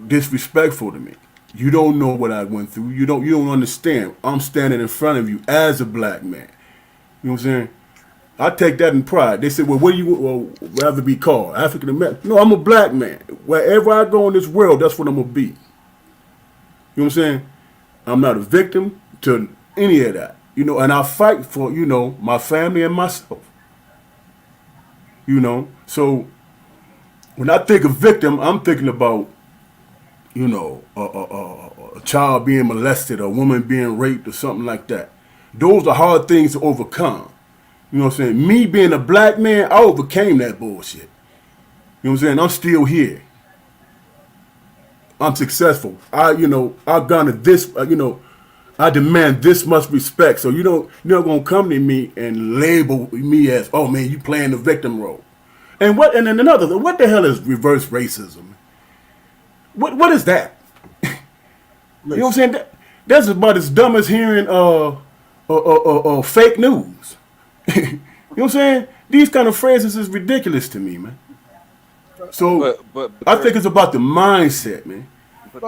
disrespectful to me. You don't know what I went through. You don't understand. I'm standing in front of you as a black man. You know what I'm saying? I take that in pride. They say, well, what do you rather be called? African American? No, I'm a black man. Wherever I go in this world, that's what I'm going to be. You know what I'm saying? I'm not a victim to any of that. You know, and I fight for, you know, my family and myself. You know? So when I think of victim, I'm thinking about, you know, a child being molested, a woman being raped or something like that. Those are hard things to overcome. You know what I'm saying? Me being a black man, I overcame that bullshit. You know what I'm saying? I'm still here. I'm successful. I've gone to this, I demand this much respect. So you're not gonna come to me and label me as, oh man, you playing the victim role. And then another, what the hell is reverse racism? What is that? You know what I'm saying? That's about as dumb as hearing fake news. You know what I'm saying? These kind of phrases is ridiculous to me, man. So But I think it's about the mindset, man. but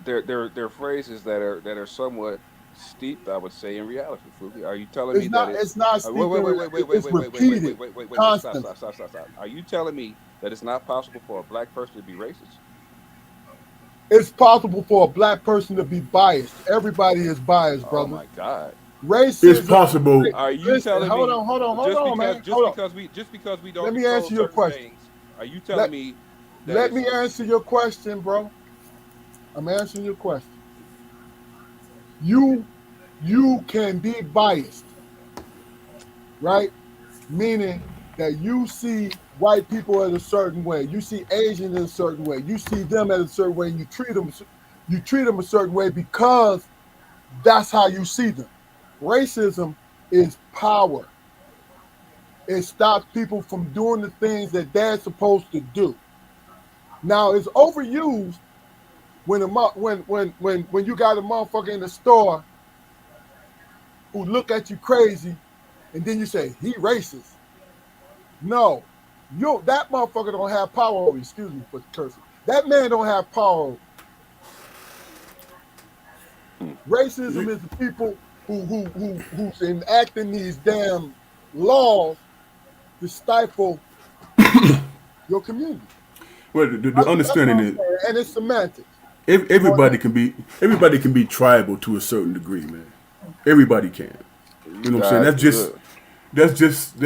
they're phrases that are somewhat steeped, I would say, in reality. Fuki. Are you telling me that It's not wait, wait, wait, wait, wait, wait, it's wait, wait, wait, wait, repeated wait, wait, wait, wait, stop, constantly. stop, stop, stop, stop. Are you telling me that it's not possible for a black person to be racist? It's possible for a black person to be biased. Everybody is biased, Oh brother. my God. Racism. It's possible. Are you Listen, telling hold me on, man. Hold on. just because we don't Let me control answer your certain question. things, are you telling Let, me that let me answer your question, bro. I'm answering your question. You can be biased, right? Meaning that you see white people in a certain way, you see Asians in a certain way, you see them in a certain way, and you treat them a certain way because that's how you see them. Racism is power. It stops people from doing the things that they're supposed to do. Now it's overused when you got a motherfucker in the store who look at you crazy, and then you say he racist. No, that motherfucker don't have power over you. Excuse me for cursing. That man don't have power over you. Racism is the people who's enacting these damn laws to stifle your community. Well, the That's what understanding I'm is saying, and it's semantics. everybody can be tribal to a certain degree, man. Everybody can. You know what I'm saying? guys, That's just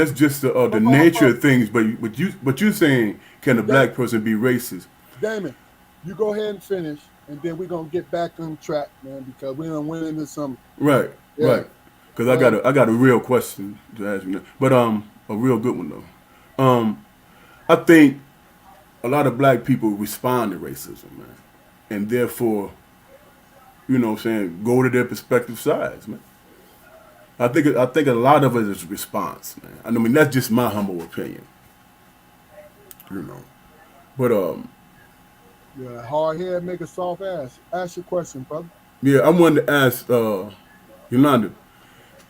the nature of things. But you're saying, can a black person be racist? Damon, you go ahead and finish, and then we're gonna get back on track, man, because we done went into some. Right, Yeah. right. Because I got a real question to ask you now, but a real good one though. I think a lot of black people respond to racism, man, and therefore, you know what I'm saying, go to their prospective sides, man. I think a lot of it is response, man. I mean, that's just my humble opinion, you know. But Yeah, hard head make a soft ass. Ask your question, brother. yeah, I wanted to ask Yalanda.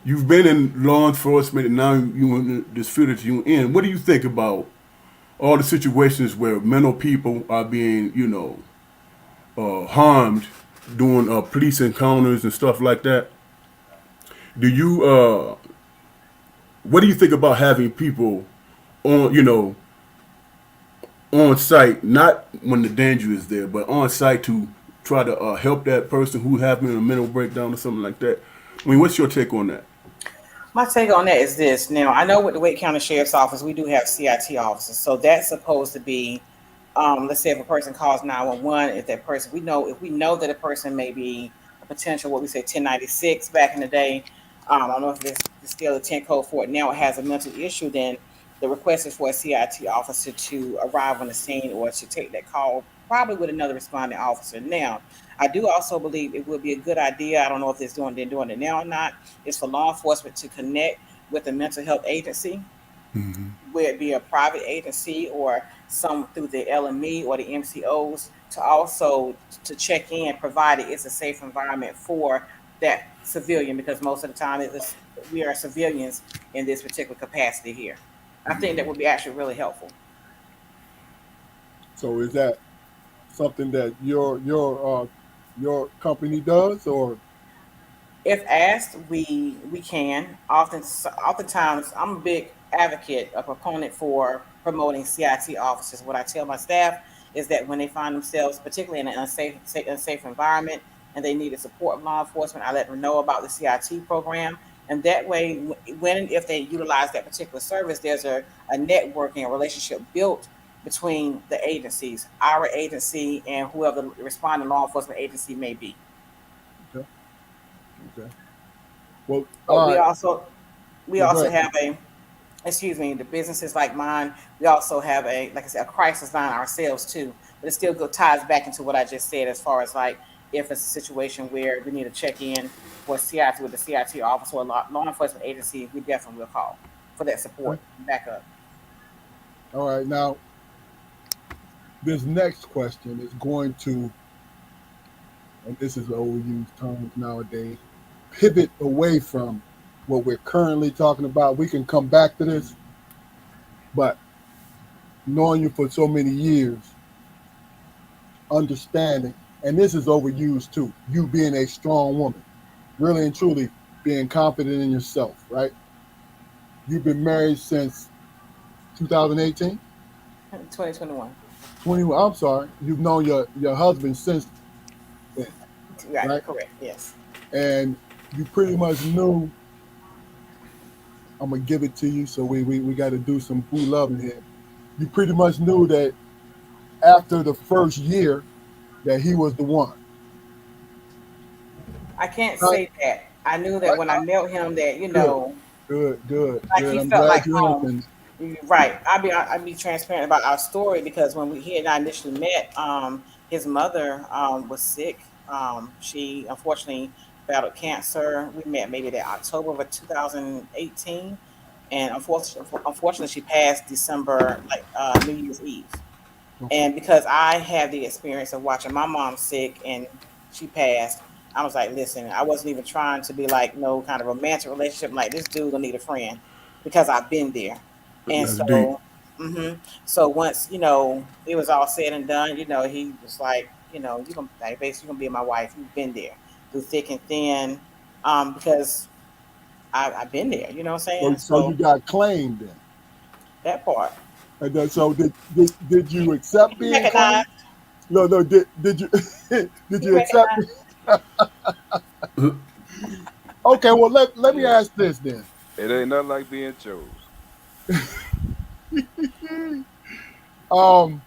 You've been in law enforcement, and now you in this field that you're in. What do you think about all the situations where mental people are being, harmed during police encounters and stuff like that? Do you what do you think about having people on site, not when the danger is there, but on site to try to help that person who having a mental breakdown or something like that? I mean, what's your take on that? My take on that is this. Now, I know with the Wake County Sheriff's Office, we do have CIT officers, so that's supposed to be Let's say if a person calls 911, if that person if we know that a person may be a potential what we say 1096 back in the day. I don't know if there's still a 10 code for it now. It has a mental issue. Then the request is for a CIT officer to arrive on the scene or to take that call, probably with another responding officer. Now, I do also believe it would be a good idea. I don't know if they're doing it now or not. Is for law enforcement to connect with a mental health agency, whether it be a private agency or some through the LME or the MCOs, to also to check in, provided it's a safe environment for that civilian, because most of the time we are civilians in this particular capacity here. I think that would be actually really helpful. So is that something that your company does, or If asked, we can. Oftentimes, I'm a big advocate, a proponent for promoting CIT officers. What I tell my staff is that when they find themselves, particularly in an unsafe environment, and they need the support of law enforcement, I let them know about the CIT program. And that way, when and if they utilize that particular service, there's a networking, a relationship built between the agencies, our agency, and whoever the responding law enforcement agency may be. okay, okay. Well, But all right. we Yeah, go also ahead. have a, excuse me, the businesses like mine, we also have a, like I said, a crisis line ourselves too. But it still ties back into what I just said, as far as like if it's a situation where we need to check in for CIT with the CIT officer or law enforcement agency, we definitely will call for that Okay. support and backup. All right. Now, this next question is going to, and this is overused terms nowadays, pivot away from what we're currently talking about. We can come back to this, but knowing you for so many years, understanding, and this is overused too, you being a strong woman, really and truly being confident in yourself, right? You've been married since 2018? 2021. 20, I'm sorry. You've known your husband since then, Right, right? correct. Yes. And you pretty much knew, I'm going to give it to you, so we got to do some boo loving here. You pretty much knew that after the first year that he was the one. I can't Right? say that. I knew that Right? when I met him that, Good, good, like good. he I'm felt glad like you home. understand. Right. I'll be transparent about our story, because when he and I initially met, his mother was sick. She unfortunately battled cancer. We met maybe that October of 2018, and unfortunately she passed December, like New Year's Eve. Okay. And because I had the experience of watching my mom sick and she passed, I was like, listen, I wasn't even trying to be like no kind of romantic relationship. I'm like, this dude will need a friend, because I've been there. And That's deep. so, so once, it was all said and done, he was like, you're gonna, like, basically, you're gonna be my wife. You've been there through thick and thin. Because I've been there, you know what I'm saying? So you So got claimed then. that part. And then, so did you accept He being recognized, claimed? No, no. Did you did he you accept? recognized. Okay. Well, let me Yeah, ask this then. it ain't nothing like being chose. Um,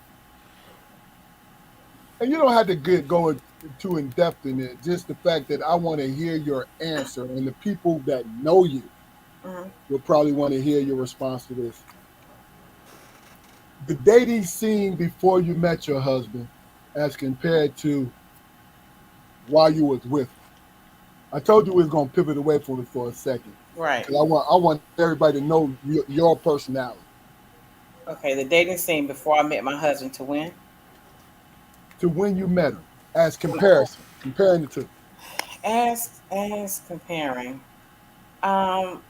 and you don't have to go too in depth in it. Just the fact that I want to hear your answer, and the people that know you Mhm. will probably want to hear your response to this. The dating scene before you met your husband, as compared to while you was with him. I told you we was gonna pivot away from it for a second Right. because I want everybody to know your personality. Okay, the dating scene before I met my husband to when? To when you met him, as When comparing the two. as comparing. Um,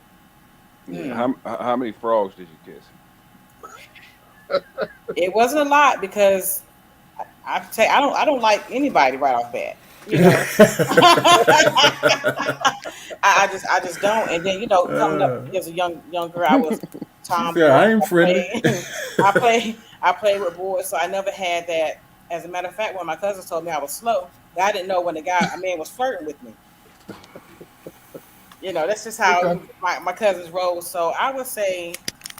Yeah, hmm, how many frogs did you kiss? it wasn't a lot, because I don't like anybody right off bat. You know, I just don't. And then, coming up as a young girl, I was She said, tomboy. I ain't I friendly. played I played with boys, so I never had that. As a matter of fact, when my cousins told me I was slow, I didn't know when a man was flirting with me. That's just how Okay. my cousins roll. So I would say,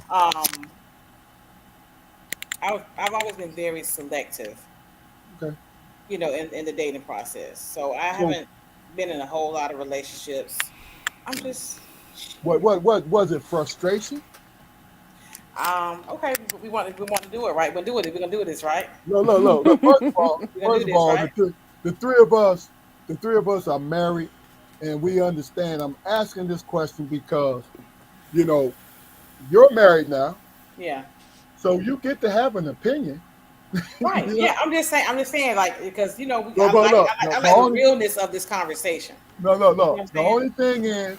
um, I've always been very selective, Okay. in the dating process. So I So haven't been in a whole lot of relationships. I'm just, what was it? Frustration? okay. We want to do it right. We're gonna do it. We're gonna do this right. No, no, no, no. We're gonna do First of this all, right. the three of us, the three of us are married, and we understand. I'm asking this question because you know you're married now, Yeah. so you get to have an opinion. Right. You know? Yeah. I'm just saying. like because No, but look, I like the realness of this conversation. You know no. what I'm The saying? only thing is,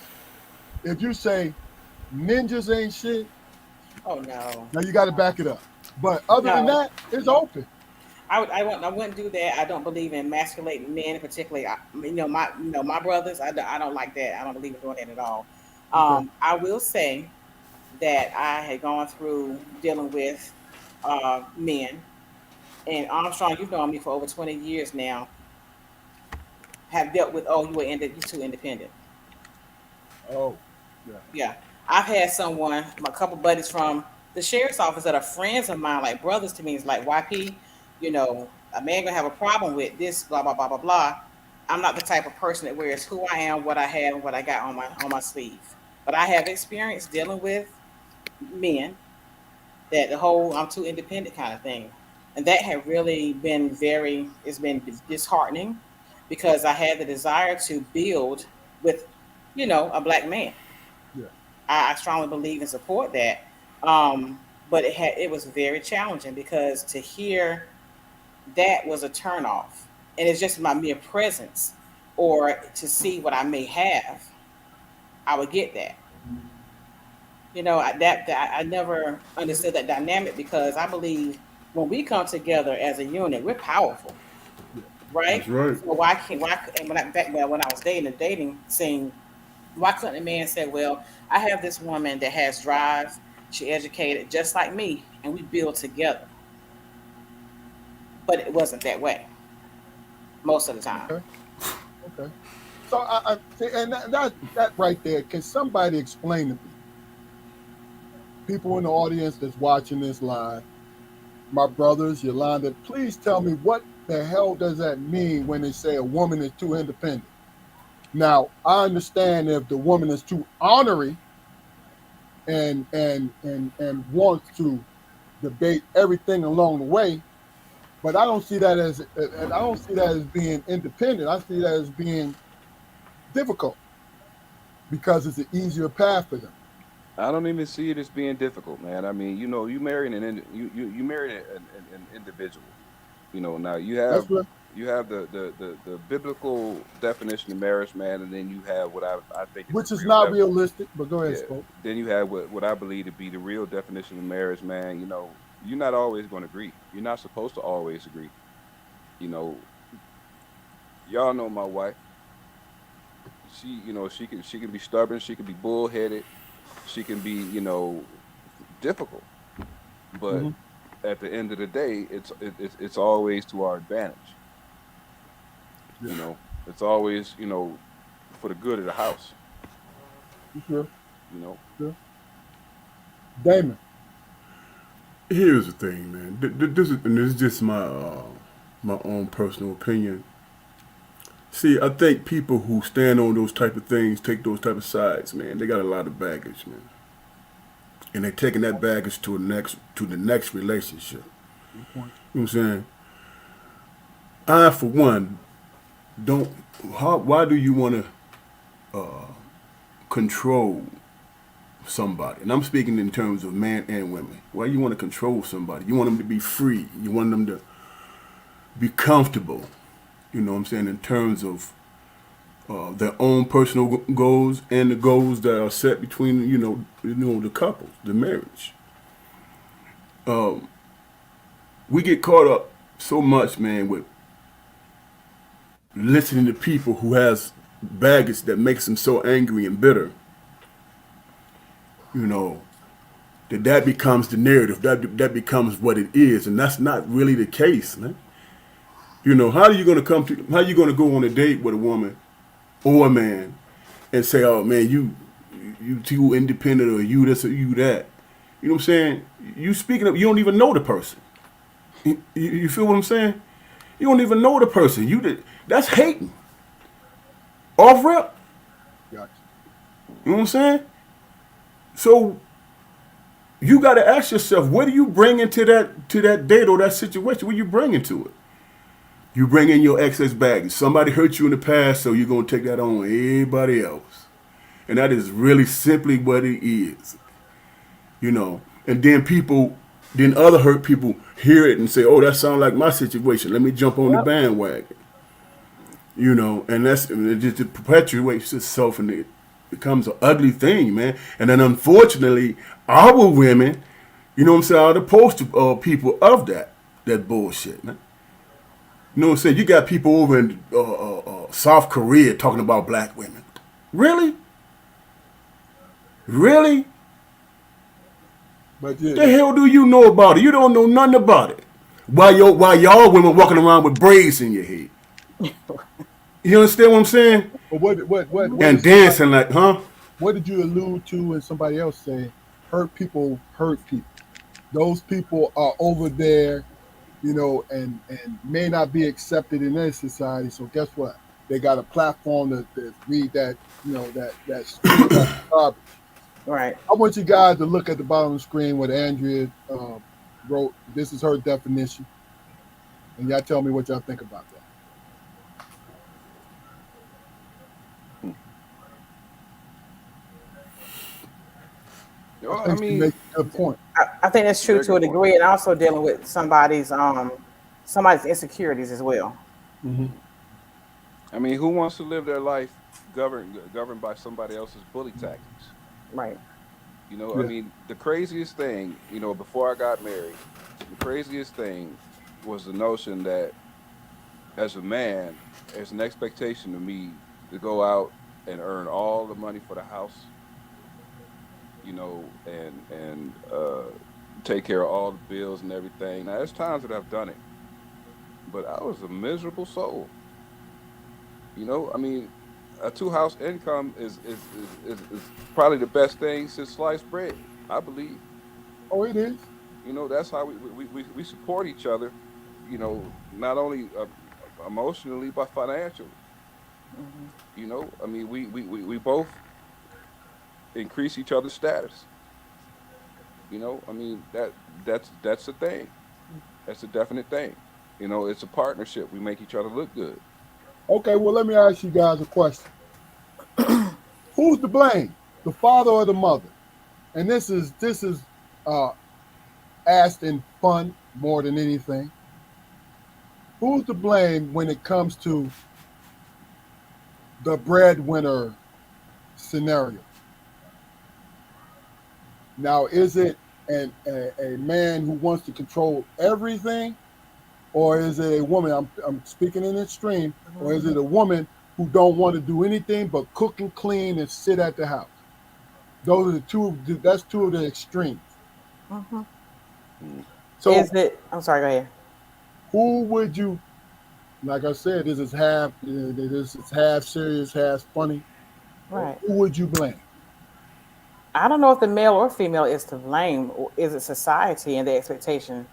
if you say ninjas ain't shit, Oh no. now you got to back it up. But other than No. that, it's open. I wouldn't do that. I don't believe in emasculating men, particularly. My brothers. I don't like that. I don't believe in doing that at all. Okay. I will say that I had gone through dealing with men, and Armstrong, you've known me for over 20 years now. Have dealt with, oh, you too independent. Oh, yeah. Yeah, I've had my couple buddies from the sheriff's office that are friends of mine, like brothers to me. It's like, YP, a man gonna have a problem with this, blah blah blah blah blah. I'm not the type of person that wears who I am, what I have, and what I got on my sleeve. But I have experience dealing with men that the whole "I'm too independent" kind of thing, and that had really been it's been disheartening because I had the desire to build with, a black man. Yeah. I strongly believe and support that. But it was very challenging because to hear that was a turnoff, and it's just my mere presence, or to see what I may have, I would get that. That I never understood that dynamic because I believe when we come together as a unit, we're powerful, Yeah. right? That's right. So and when I was dating the dating scene, why couldn't a man say, well, I have this woman that has drive, she educated just like me, and we build together? But it wasn't that way most of the time. Okay. Okay. So I see, and that right there. Can somebody explain to me, people in the audience that's watching this live, my brothers, Yolanda, please tell me what the hell does that mean when they say a woman is too independent? Now, I understand if the woman is too honorary and wants to debate everything along the way, but I don't see that as being independent. I see that as being difficult because it's an easier path for them. I don't even see it as being difficult, man. I mean, you married you married an individual. Now That's what, you have the biblical definition of marriage, man, and then you have what I think is the which is real not realistic. But go ahead, yeah. spoke. Then you have what I believe to be the real definition of marriage, man. You're not always going to agree. You're not supposed to always agree. You know, y'all know my wife. She can be stubborn. She can be bullheaded. She can be difficult. But Hmm. at the end of the day, it's always to our advantage. Yeah, It's always for the good of the house. you sure? You know, Sure. Damon. Here's the thing, man. This is just my own personal opinion. See, I think people who stand on those type of things, take those type of sides, man. They got a lot of baggage, man, and they're taking that baggage to the next relationship. Good point. You know what I'm saying? I, for one, don't. Why do you want to control somebody? And I'm speaking in terms of man and women. Why you want to control somebody? You want them to be free. You want them to be comfortable. You know what I'm saying? In terms of their own personal goals and the goals that are set between the couple, the marriage. We get caught up so much, man, with listening to people who has baggage that makes them so angry and bitter. You know that becomes the narrative. That becomes what it is, and that's not really the case, man. How are you going to how are you going to go on a date with a woman or a man and say, oh man, you too independent, or you this or you that? You know what I'm saying? You don't even know the person. You feel what I'm saying? You don't even know the person. That's hating. Off rip. Gotcha. You know what I'm saying? So you got to ask yourself, what do you bring into that date or that situation? What you bring into it? You bring in your excess baggage. Somebody hurt you in the past, so you're gonna take that on everybody else, and that is really simply what it is. You know, and then other hurt people hear it and say, "Oh, that sounds like my situation. Let me jump on the Yep. bandwagon." You know, and it just perpetuates itself, and it becomes an ugly thing, man. And then unfortunately, our women, you know what I'm saying, are the poster people of that bullshit, man. You know what I'm saying? You got people over in South Korea talking about black women. Really? Really? But yeah, The hell do you know about it? You don't know nothing about it. Why y'all women walking around with braids in your head? You understand what I'm saying? but what And is somebody, dancing like, huh? what did you allude to when somebody else say hurt people hurt people? Those people are over there, and may not be accepted in their society. So guess what? They got a platform to read that, that spew that garbage. Right. I want you guys to look at the bottom of the screen what Andrea wrote. This is her definition, and y'all tell me what y'all think about that. Hmm. I Well, I think she mean, makes a good point. I think that's true very to a good point. degree, and also dealing with somebody's insecurities as well. Hmm. I mean, who wants to live their life governed by somebody else's bully tactics? Right. I Yeah. mean, the craziest thing, before I got married, the craziest thing was the notion that as a man, there's an expectation of me to go out and earn all the money for the house, and take care of all the bills and everything. Now, there's times that I've done it, but I was a miserable soul. I mean, a two-house income is probably the best thing since sliced bread, I believe. Oh, it is. That's how we support each other. Not only emotionally but financially. Hmm. I mean, we both increase each other's status. I mean that's the thing. That's a definite thing. It's a partnership. We make each other look good. Okay, well, let me ask you guys a question. Who's to blame, the father or the mother? And this is uh, asked in fun more than anything. Who's to blame when it comes to the breadwinner scenario? Now, is it a man who wants to control everything, or is it a woman? I'm speaking in extreme, or is it a woman who don't want to do anything but cook and clean and sit at the house? Those are the two. That's two of the extremes. Hmm. Mm. Is So, it? I'm sorry. Go ahead. who would you? Like I said, this is half serious, half funny. Right. Who would you blame? I don't know if the male or female is to blame, or is it society and the expectation,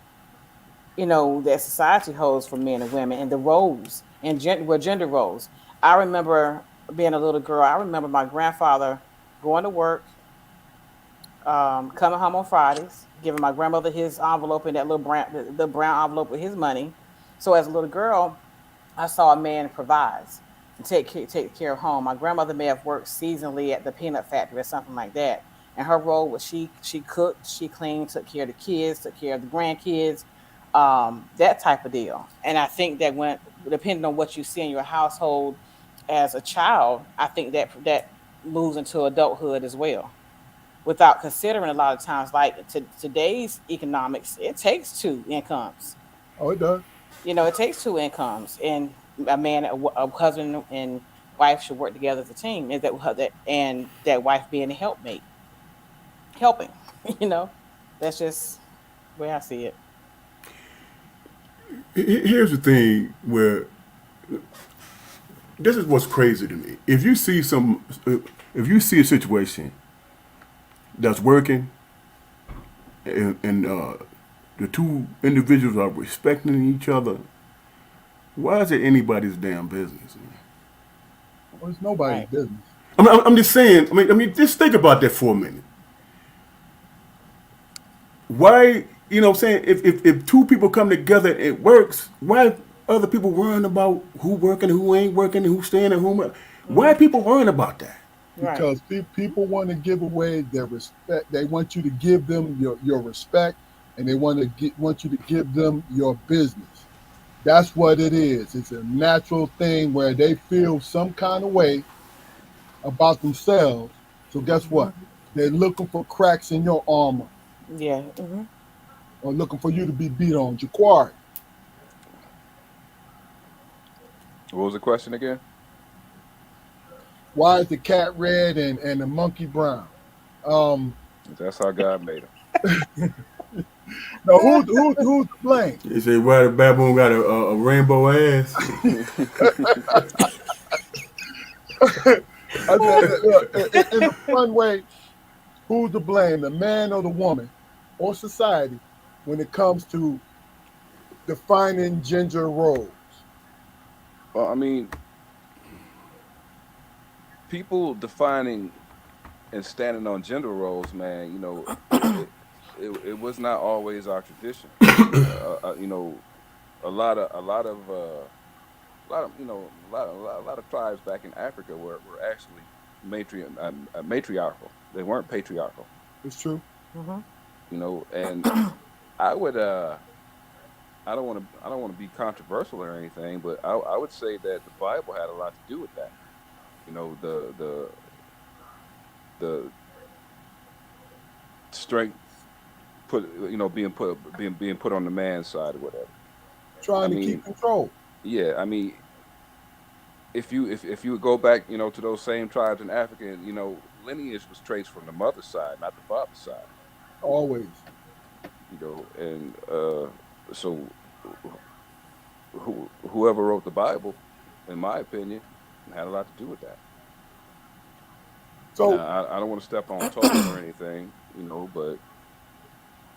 that society holds for men and women and the roles and gender roles. I remember being a little girl. I remember my grandfather going to work, coming home on Fridays, giving my grandmother his envelope in that little the brown envelope with his money. So as a little girl, I saw a man provides and take care of home. My grandmother may have worked seasonally at the peanut factory or something like that. And her role was she cooked, she cleaned, took care of the kids, took care of the grandkids, that type of deal. And I think that when depending on what you see in your household as a child, I think that moves into adulthood as well. Without considering a lot of times, like today's economics, it takes two incomes. Oh, it does. It takes two incomes, and a husband and wife should work together as a team. Is that and that wife being a helpmate, helping? You know, that's just where I see it. Here's the thing where this is what's crazy to me. If you see a situation that's working, and the two individuals are respecting each other, why is it anybody's damn business? Man? Well, it's nobody's Right. business. I'm just saying. I mean, just think about that for a minute. Why, what I'm saying, if two people come together and it works, why other people worrying about who working, who ain't working, who staying at home? Why are Mm-hmm. people worrying about that? Right. Because people want to give away their respect. They want you to give them your respect, and they want you to give them your business. That's what it is. It's a natural thing where they feel some kind of way about themselves. So guess Mm-hmm. what? They're looking for cracks in your armor Yeah. Mm-hmm. or looking for you to be beat on. Jaquari, What was the question again? why is the cat red and the monkey brown? Um, That's how God made them. now who's to blame? They say why the baboon got a rainbow ass. I said, look, in a fun way, who's to blame, the man or the woman or society when it comes to defining gender roles? Well, I mean, people defining and standing on gender roles, man. It was not always our tradition. A lot of a lot of a lot of a lot of tribes back in Africa were actually matriarchal. They weren't patriarchal. It's true. Mm-hmm. And I would I don't want to be controversial or anything, but I would say that the Bible had a lot to do with that. You know, the strength being put on the man's side or whatever. I Trying to keep mean, control. yeah, I mean, if you would go back, to those same tribes in Africa, lineage was traced from the mother's side, not the father's side. Always. And so whoever wrote the Bible, in my opinion, had a lot to do with that. Now, So I don't want to step on toes or anything, but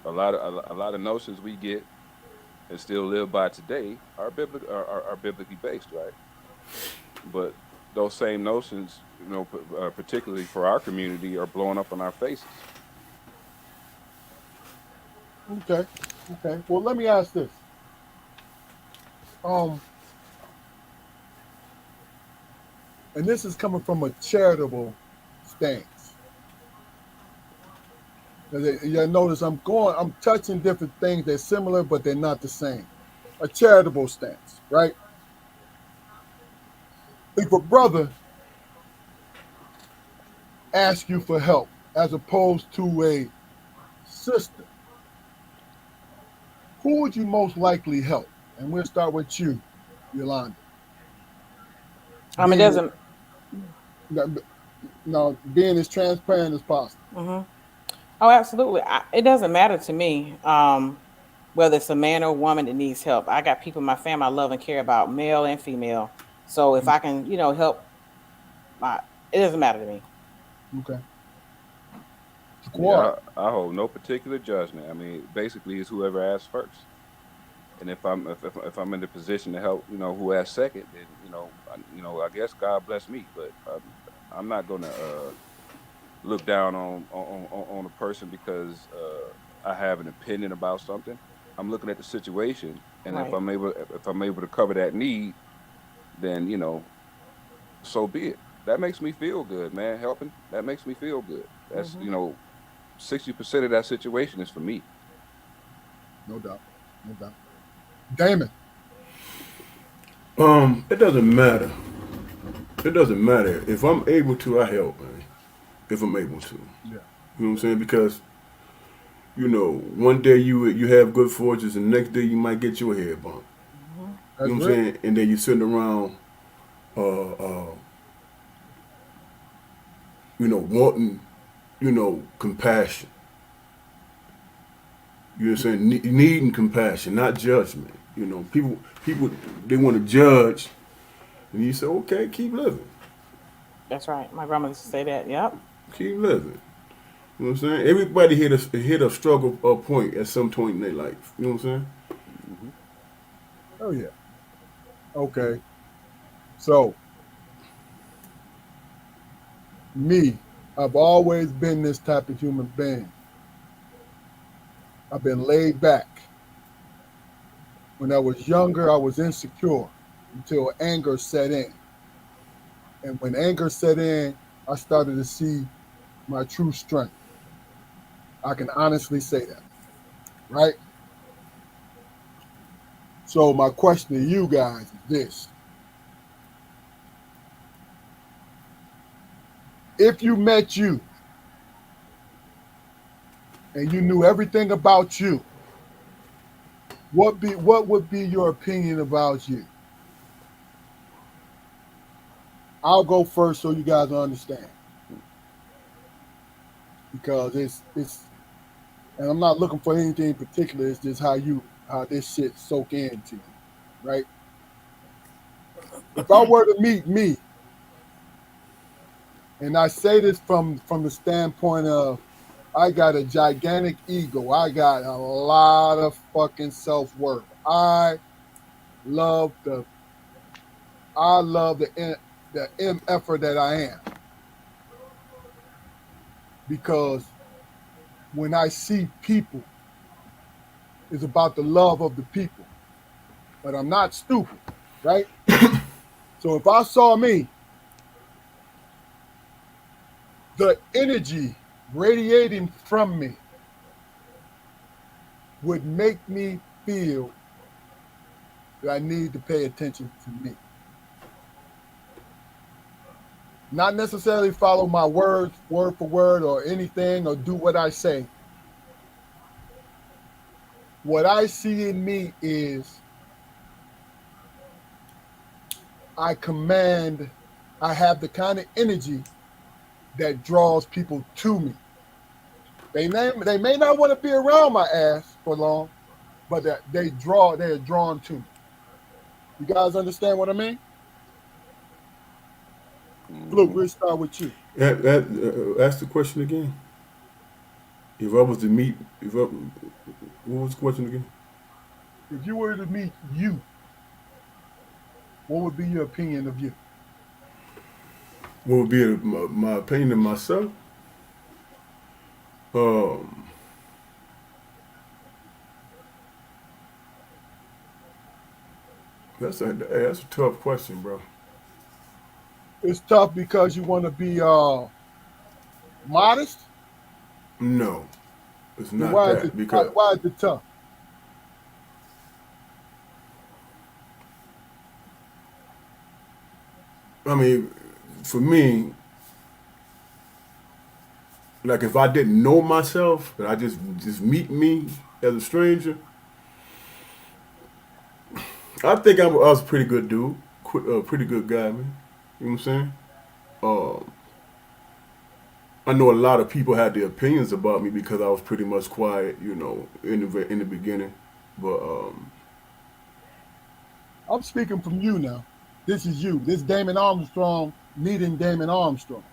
a lot of notions we get and still live by today are are biblically based, right? But those same notions, particularly for our community, are blowing up in our faces. okay, okay. Well, let me ask this. Um, and this is coming from a charitable stance. You notice I'm touching different things. They're similar, but they're not the same. A charitable stance, right? If a brother asks you for help, as opposed to a sister, who would you most likely help? And we'll start with you, Yolanda. It Being doesn't. no, being as transparent as possible. Mm-hmm. Oh, absolutely. It doesn't matter to me. Whether it's a man or a woman that needs help. I got people in my family I love and care about, male and female. So if I can, help, uh, it doesn't matter to me. Okay. Yeah, Squad. I hold no particular judgment. I mean, basically, it's whoever asks first. And if I'm in the position to help, who asks second, then I guess God bless me. But I'm not gonna look down on a person because I have an opinion about something. I'm looking at the situation, and Right. if I'm able to cover that need, then so be it. That makes me feel good, man. Helping that makes me feel good. That's Mm-hmm. 60% of that situation is for me. No doubt. No doubt. Damon. It doesn't matter. It doesn't matter if I'm able to. I help, man. If I'm able to, Yeah. you know what I'm saying? Because one day you have good fortunes, and the next day you might get your head bumped. Mm-hmm. You That's know what I'm real. saying? And then you're sitting around, uh, uh, wanting, compassion. You know what I'm saying? Needing compassion, not judgment. People, they want to judge, and you say, okay, keep living, That's right. My grandma used to say that. Yep. keep living. You know what I'm saying? Everybody hit a struggle point at some point in their life. You know what I'm saying? Hmm. Oh yeah. Okay. So me, I've always been this type of human being. I've been laid back. When I was younger, I was insecure until anger set in. And when anger set in, I started to see my true strength. I can honestly say that, right? So my question to you guys is this. If you met you and you knew everything about you, what would be your opinion about you? I'll go first so you guys will understand because it's and I'm not looking for anything in particular. It's just how this shit soak into you, right? If I were to meet me, and I say this from the standpoint of I got a gigantic ego. I got a lot of fucking self worth. Love the I love the effort that I am because when I see people, it's about the love of the people. But I'm not stupid, right? So if I saw me, the energy radiating from me would make me feel that I need to pay attention to me. Not necessarily follow my words word for word or anything or do what I say. What I see in me is I command, I have the kind of energy that draws people to me. They may not want to be around my ass for long, but they're drawn to me. You guys understand what I mean? Fluke, Hmm. we'll start with you. Ask the question again. If I was to meet, what was the question again? If you were to meet you, what would be your opinion of you? What would be my opinion of myself? Um, that's a tough question, bro. It's tough because you want to be modest. No, it's Then not that because why is it tough? I mean, for me, like if I didn't know myself, and I just meet me as a stranger, I think I was a pretty good dude, a pretty good guy, man. You know what I'm saying? Um, I know a lot of people had their opinions about me because I was pretty much quiet, in the beginning. But I'm speaking from you now. This is you. This Damon Armstrong meeting Damon Armstrong.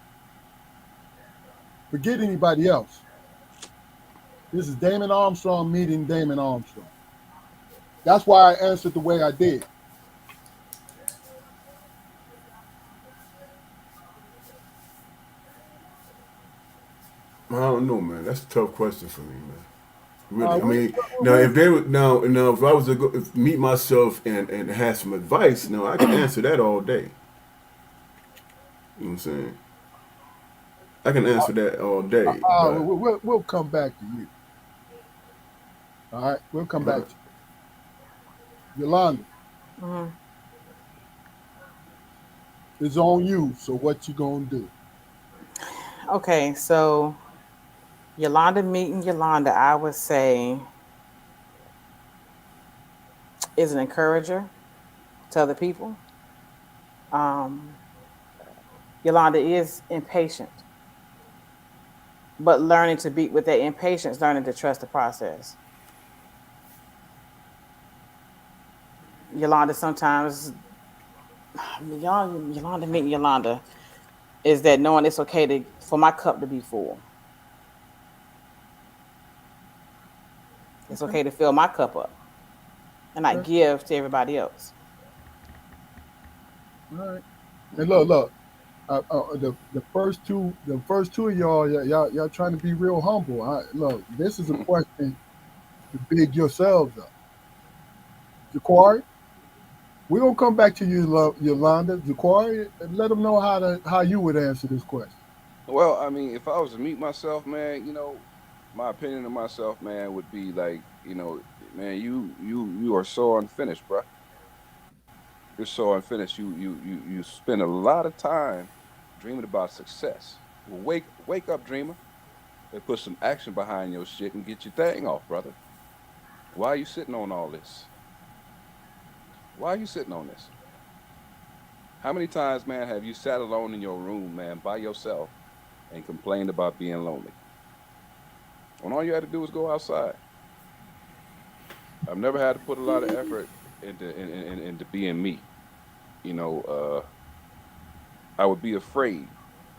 Forget anybody else. This is Damon Armstrong meeting Damon Armstrong. That's why I answered the way I did. I don't know, man. That's a tough question for me, man. Uh, Really, I we, mean, now we, if they would now if I was to meet myself and have some advice, now I can answer that all day. You know what I'm saying? I can answer that all day, but we'll come back to you. All right, we'll come uh, back to you. Yolanda, Mhm. it's on you. So what you gonna do? Okay, so Yolanda meeting Yolanda, I would say, is an encourager to other people. Um, Yolanda is impatient, but learning to be with that impatience, learning to trust the process. Yolanda sometimes, Yolanda meeting Yolanda is that knowing it's okay to for my cup to be full. It's Okay. okay to fill my cup up and not Okay. give to everybody else. All right. And look. The first two of y'all trying to be real humble. Look, this is a question to big yourselves up. Jaquari, we're gonna come back to you, Yolanda. Jaquari, let them know how you would answer this question. Well, I mean, if I was to meet myself, man, my opinion of myself, man, would be like, man, you are so unfinished, bruh. You're so unfinished. You spend a lot of time dreaming about success. Well, wake up, dreamer, and put some action behind your shit and get your thing off, brother. Why are you sitting on all this? Why are you sitting on this? How many times, man, have you sat alone in your room, man, by yourself and complained about being lonely? When all you had to do was go outside. I've never had to put a lot of effort into being me. You know, I would be afraid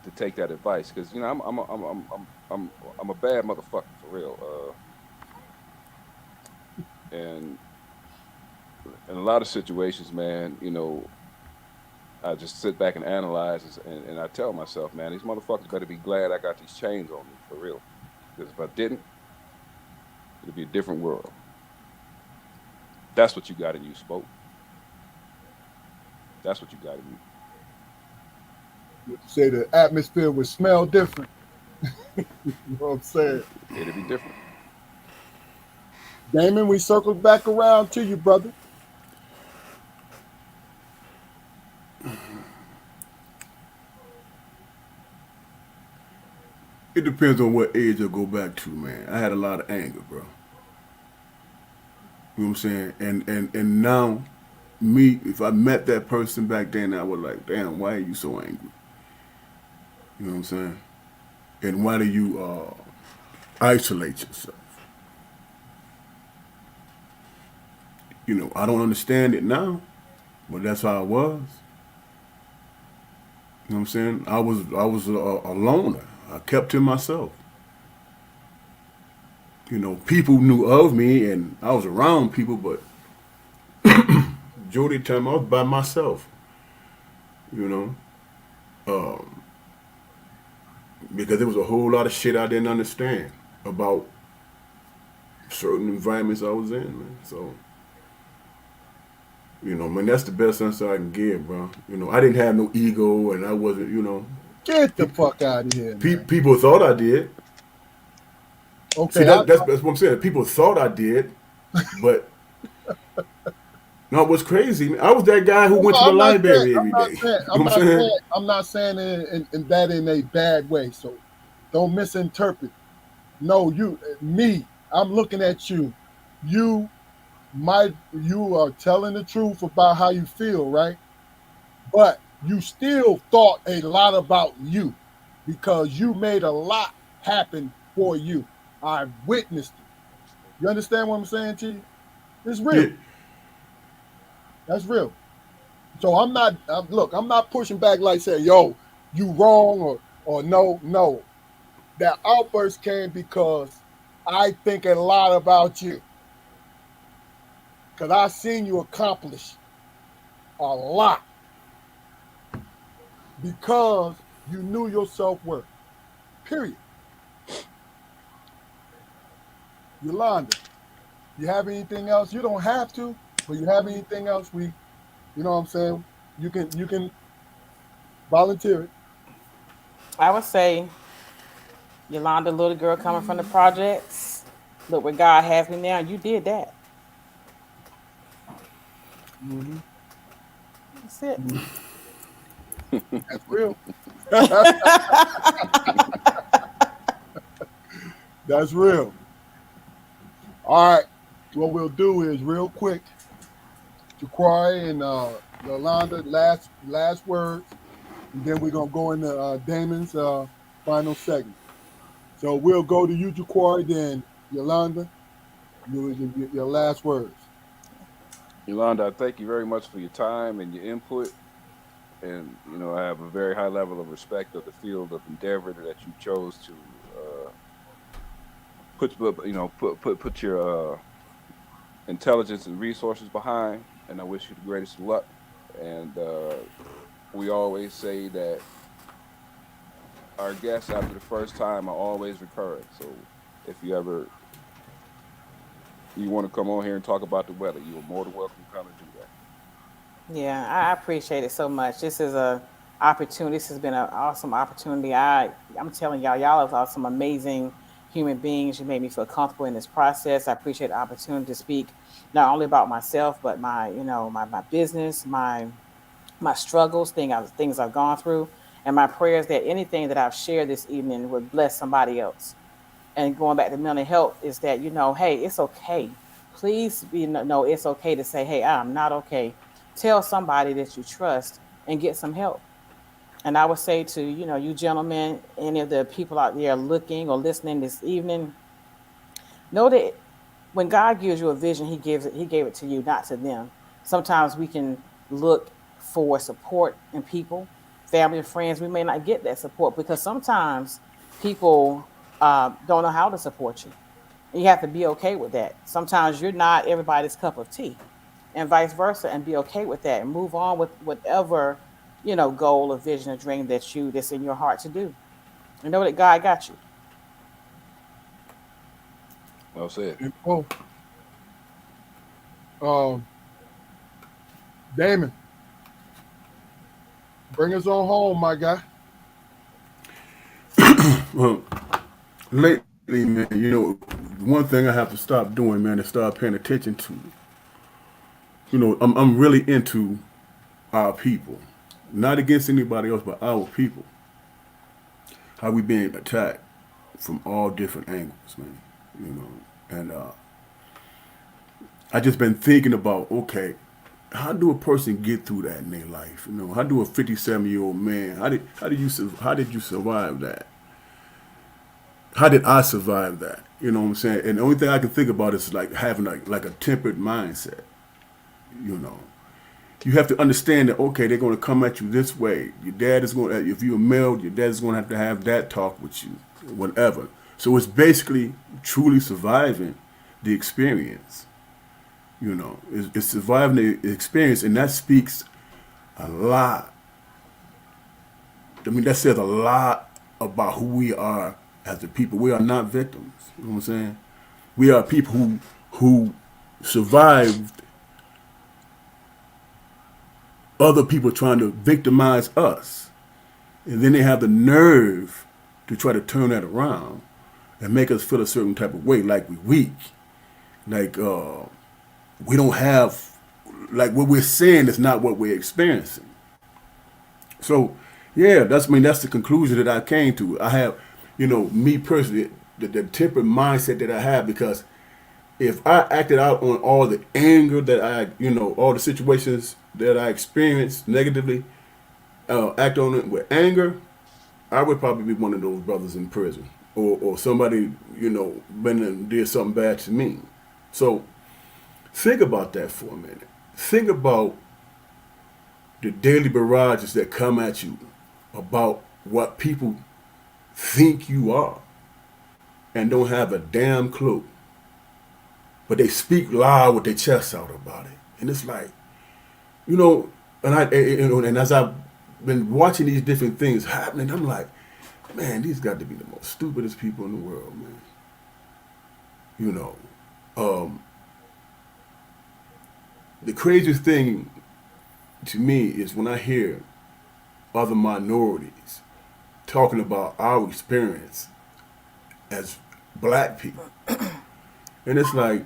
to take that advice because I'm a bad motherfucker for real. And in a lot of situations, man, I just sit back and analyze and I tell myself, man, these motherfuckers better be glad I got these chains on me for real. Because if I didn't, it'd be a different world. That's what you got in you, Spoke. That's what you got in you. Say the atmosphere would smell different. You know what I'm saying? It'd be different. Damon, we circled back around to you, brother. It depends on what age I go back to, man. I had a lot of anger, bro. You know what I'm saying? And now, me, if I met that person back then, I would like, damn, why are you so angry? You know what I'm saying? And why do you isolate yourself? I don't understand it now, but that's how I was. You know what I'm saying? I was a loner. I kept to myself. People knew of me, and I was around people, but majority of the time I was by myself. You know, um, because there was a whole lot of shit I didn't understand about certain environments I was in, man. So, man, that's the best answer I can give, bro. I didn't have no ego, and I wasn't, Get the pe- fuck out of here, man. people thought I did. See, Okay, that's what I'm saying. People thought I did, but no, what's crazy? I was that guy who went to the I'm not saying, library I'm every not day. saying, You know I'm what I'm not saying? saying, I'm not saying that in a bad way. So don't misinterpret. No, me. I'm looking at you. You you are telling the truth about how you feel, right? But you still thought a lot about you because you made a lot happen for you. I've witnessed it. You understand what I'm saying to you? It's Yeah. real. That's real. So look, I'm not pushing back like say, yo, you wrong or no. That outburst came because I think a lot about you. Because I seen you accomplish a lot because you knew your self-worth. Period. Yolanda, you have anything else? You don't have to, but you have anything else? You know what I'm saying? You can volunteer it. I would say, Yolanda, little girl coming from the projects, look where God has me now. You did that. Hmm. That's it. That's real. That's real. All right. What we'll do is real quick, Jaquari and Yolanda, last words, and then we're gonna go into Damon's final segment. So we'll go to you, Jaquari, then Yolanda, your last words. Yolanda, I thank you very much for your time and your input. And, I have a very high level of respect of the field of endeavor that you chose to put your intelligence and resources behind. And I wish you the greatest of luck. And we always say that our guests after the first time are always recurring. So if you want to come on here and talk about the weather, you are more than welcome to come and do that. Yeah, I appreciate it so much. This is a opportunity. This has been an awesome opportunity. I'm telling y'all, y'all are some amazing human beings. You made me feel comfortable in this process. I appreciate the opportunity to speak not only about myself, but my business, my struggles, things I've gone through, and my prayers that anything that I've shared this evening would bless somebody else. And going back to mental health is that, hey, it's okay. Please know it's okay to say, hey, I'm not okay. Tell somebody that you trust and get some help. And I would say to, you gentlemen, any of the people out there looking or listening this evening, know that when God gives you a vision, he gave it to you, not to them. Sometimes we can look for support in people, family and friends. We may not get that support because sometimes people don't know how to support you. And you have to be okay with that. Sometimes you're not everybody's cup of tea, and vice versa, and be okay with that and move on with whatever, goal or vision or dream that's in your heart to do. And know that God got you. Well said. Oh, um, Damon, bring us on home, my guy. Well, lately, man, one thing I have to stop doing, man, is start paying attention to. I'm really into our people, not against anybody else, but our people. How we being attacked from all different angles, man. And I just been thinking about, okay, how do a person get through that in their life? How do a 57-year-old man? How did you survive that? How did I survive that? You know what I'm saying? And the only thing I can think about is like having like a tempered mindset. You know, you have to understand that, okay, they're going to come at you this way. Your dad is going to, if you're a male, your dad is going to have that talk with you, whatever. So it's basically truly surviving the experience. It's surviving the experience, and that speaks a lot. I mean, that says a lot about who we are as a people. We are not victims. You know what I'm saying? We are people who survived other people trying to victimize us. And then they have the nerve to try to turn that around and make us feel a certain type of way, like we're weak. Like we don't have, like what we're saying is not what we're experiencing. So, yeah, that's the conclusion that I came to. I have, me personally, the tempered mindset that I have, because if I acted out on all the anger that all the situations that I experienced negatively, act on it with anger, I would probably be one of those brothers in prison, or somebody, been and did something bad to me. So think about that for a minute. Think about the daily barrages that come at you about what people think you are and don't have a damn clue. But they speak loud with their chests out about it. And it's like, and as I've been watching these different things happening, I'm like, man, these got to be the most stupidest people in the world, man. The craziest thing to me is when I hear other minorities talking about our experience as black people. And it's like,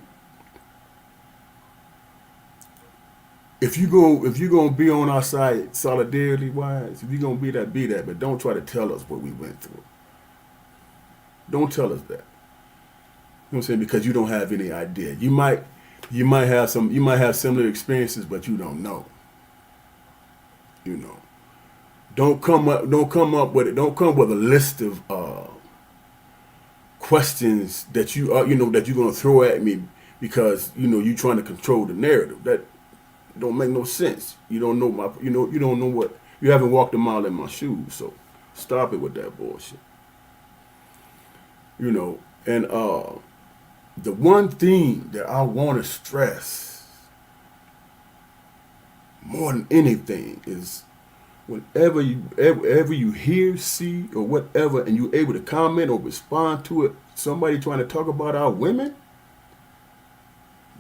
if you're gonna be on our side solidarity wise, if you're gonna be that, but don't try to tell us what we went through. Don't tell us that. You know what I'm saying? Because you don't have any idea. You might have similar experiences, but you don't know. Don't come up with it. Don't come with a list of questions that that you're gonna throw at me because you're trying to control the narrative. That don't make no sense. You don't know you don't know what, you haven't walked a mile in my shoes. So stop it with that bullshit. And the one thing that I want to stress more than anything is whenever you hear, see, or whatever, and you're able to comment or respond to it, somebody trying to talk about our women,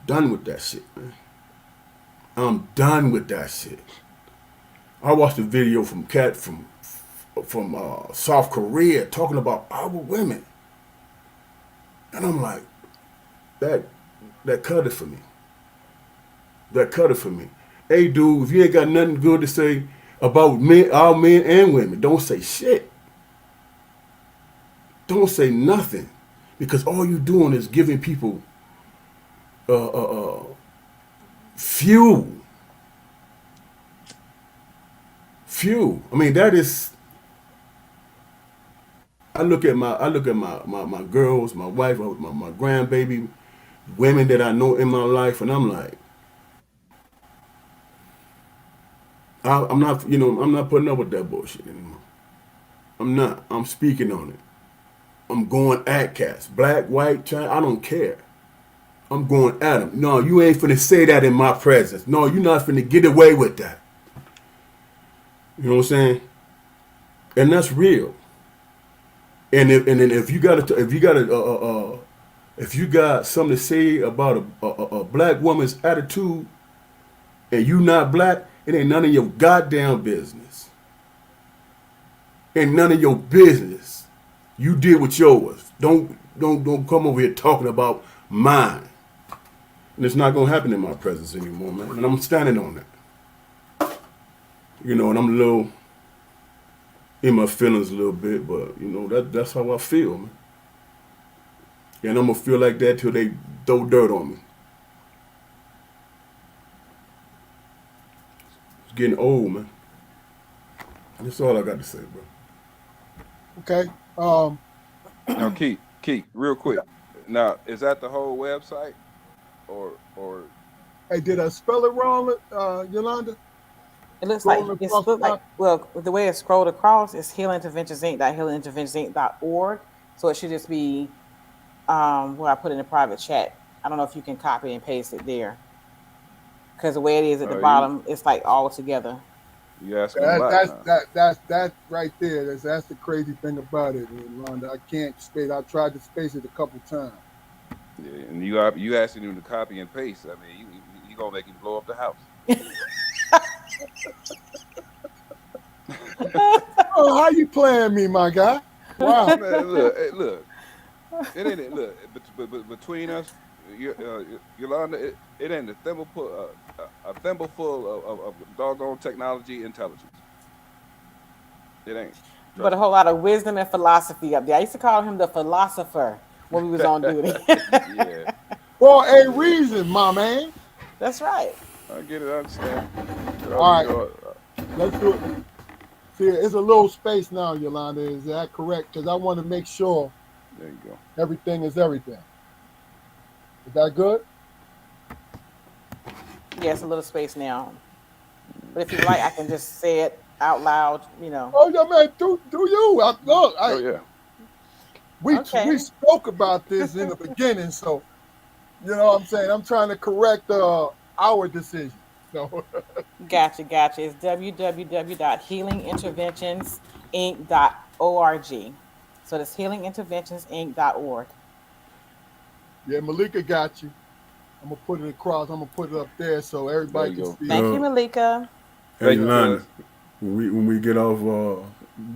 done with that shit, man. I'm done with that shit. I watched a video from South Korea talking about our women, and I'm like, that cut it for me. That cut it for me. Hey, dude, if you ain't got nothing good to say about our men and women, don't say shit. Don't say nothing, because all you doing is giving people fuel. Fuel. I mean, that is. I look at my girls, my wife, my grandbaby, women that I know in my life, and I'm like, I'm not putting up with that bullshit anymore. I'm not. I'm speaking on it. I'm going at cats, black, white, China. I don't care. I'm going at them. No, you ain't finna say that in my presence. No, you're not finna get away with that. You know what I'm saying? And that's real. And if you got something to say about a black woman's attitude, and you not black, it ain't none of your goddamn business. Ain't none of your business. You deal with yours. Don't come over here talking about mine. And it's not gonna happen in my presence anymore, man. And I'm standing on that. You know, and I'm a little in my feelings a little bit, but you know, that's how I feel, man. And I'm gonna feel like that till they throw dirt on me. It's getting old, man. That's all I got to say, bro. Okay. Now, Keith, real quick. Now, is that the whole website, or? Hey, did I spell it wrong, Yalanda? It looks Scroll like across the top. well, the way it's scrolled across is healinginterventionsinc.healinginterventionsinc.org. So it should just be where I put in the private chat. I don't know if you can copy and paste it there, because the way it is at the bottom, it's like all together. You asking a lot. That's right there. That's the crazy thing about it, Yalanda. I can't space. I tried to space it a couple times. Yeah, and you asking him to copy and paste. I mean, you gonna make him blow up the house. Oh, how you playing me, my guy? Wow. Man, look. It ain't look. But between us, Yalanda, it ain't a thimbleful of doggone technology intelligence. It ain't. But a whole lot of wisdom and philosophy up there. I used to call him the philosopher when we was on duty. Yeah. For a reason, my man. That's right. I get it. I understand. All right. Let's do it. See, it's a little space now, Yalanda. Is that correct? Because I want to make sure There you go. everything is everything. Is that good? Yeah, it's a little space now. But if you like, I can just say it out loud, you know. Oh, yeah, man. Do you? Look, Oh yeah. we Okay. spoke about this in the beginning, so you know what I'm saying? I'm trying to correct our decision. So Gotcha. It's www.healinginterventionsinc.org. So that's healinginterventionsinc.org. yeah, Malika got you. I'm gonna put it across. I'm gonna put it up there so everybody There you can see. Thank you, Malika. Hey, Thank you, Yolanda, cuz. when we get off,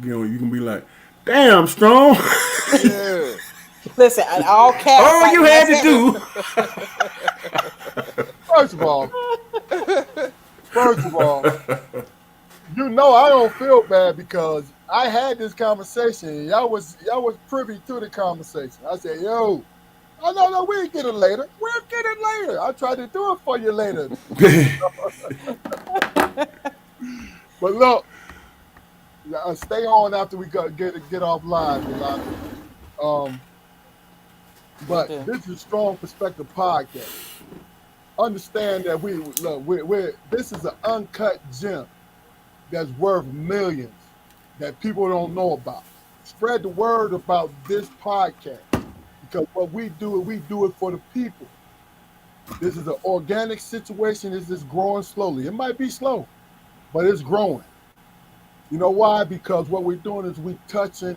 you can be like, "Damn, Strong." Yeah. Listen, in all caps. All like you when I had to said it. do. First of all, you know I don't feel bad because I had this conversation. Y'all was privy to the conversation. I said, "Yo, oh no, we'll get it later. We'll get it later. I tried to do it for you later." But look, stay on after we get off live, Yolanda. But Okay. this is Strong Perspective Podcast. Understand that we're this is an uncut gem that's worth millions that people don't know about. Spread the word about this podcast Because what we do it for the people. This is an organic situation. This is growing slowly. It might be slow, but it's growing. You know why? Because what we're doing is we touching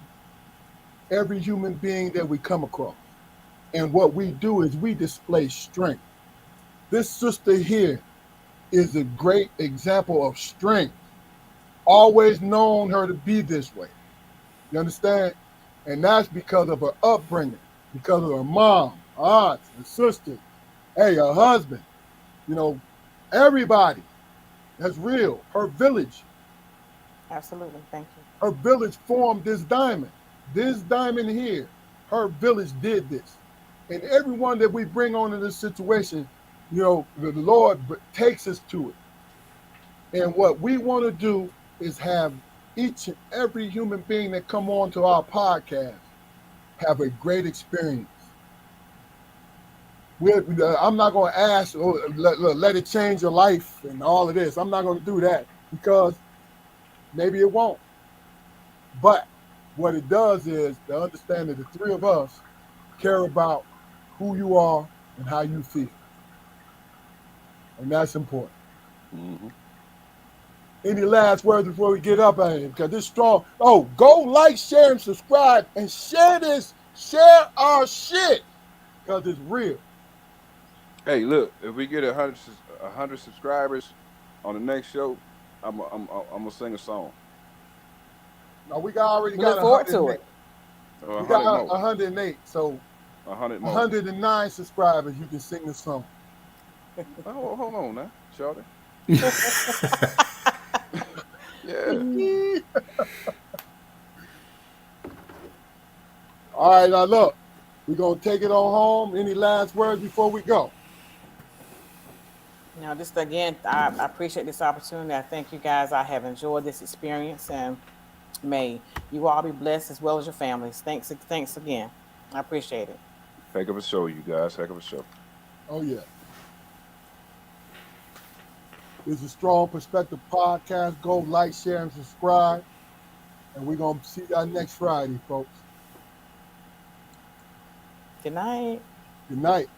every human being that we come across. And what we do is we display strength. This sister here is a great example of strength. Always known her to be this way. You understand? And that's because of her upbringing, because of her mom, aunts, and sisters, hey, her husband, you know, everybody. That's real. Her village. Absolutely. Thank you. Her village formed this diamond. This diamond here, her village did this. And everyone that we bring on in this situation, the Lord takes us to it. And what we want to do is have each and every human being that come on to our podcast have a great experience. I'm not going to ask, let it change your life and all of this. I'm not going to do that because maybe it won't. But what it does is to understand that the three of us care about who you are and how you feel. And that's important. Mm-hmm. Any last words before we get up at him? Because this strong. Oh, go like, share, and subscribe. And share this. Share our shit. Because it's real. Hey, look, if we get 100 subscribers on the next show, I'm gonna sing a song. Now, we already We got look forward to 108. it. Or We 100 got more. 108. So 100 more. 109 subscribers, you can sing the song. Oh, hold on now, Shorty. Yeah. All right, now look. We're going to take it on home. Any last words before we go? Just again, I appreciate this opportunity. I thank you guys. I have enjoyed this experience, and may you all be blessed as well as your families. Thanks again. I appreciate it. Heck of a show, you guys. Heck of a show. Oh, yeah. It's a Strong Perspective podcast. Go like, share, and subscribe. And we're going to see y'all next Friday, folks. Good night. Good night.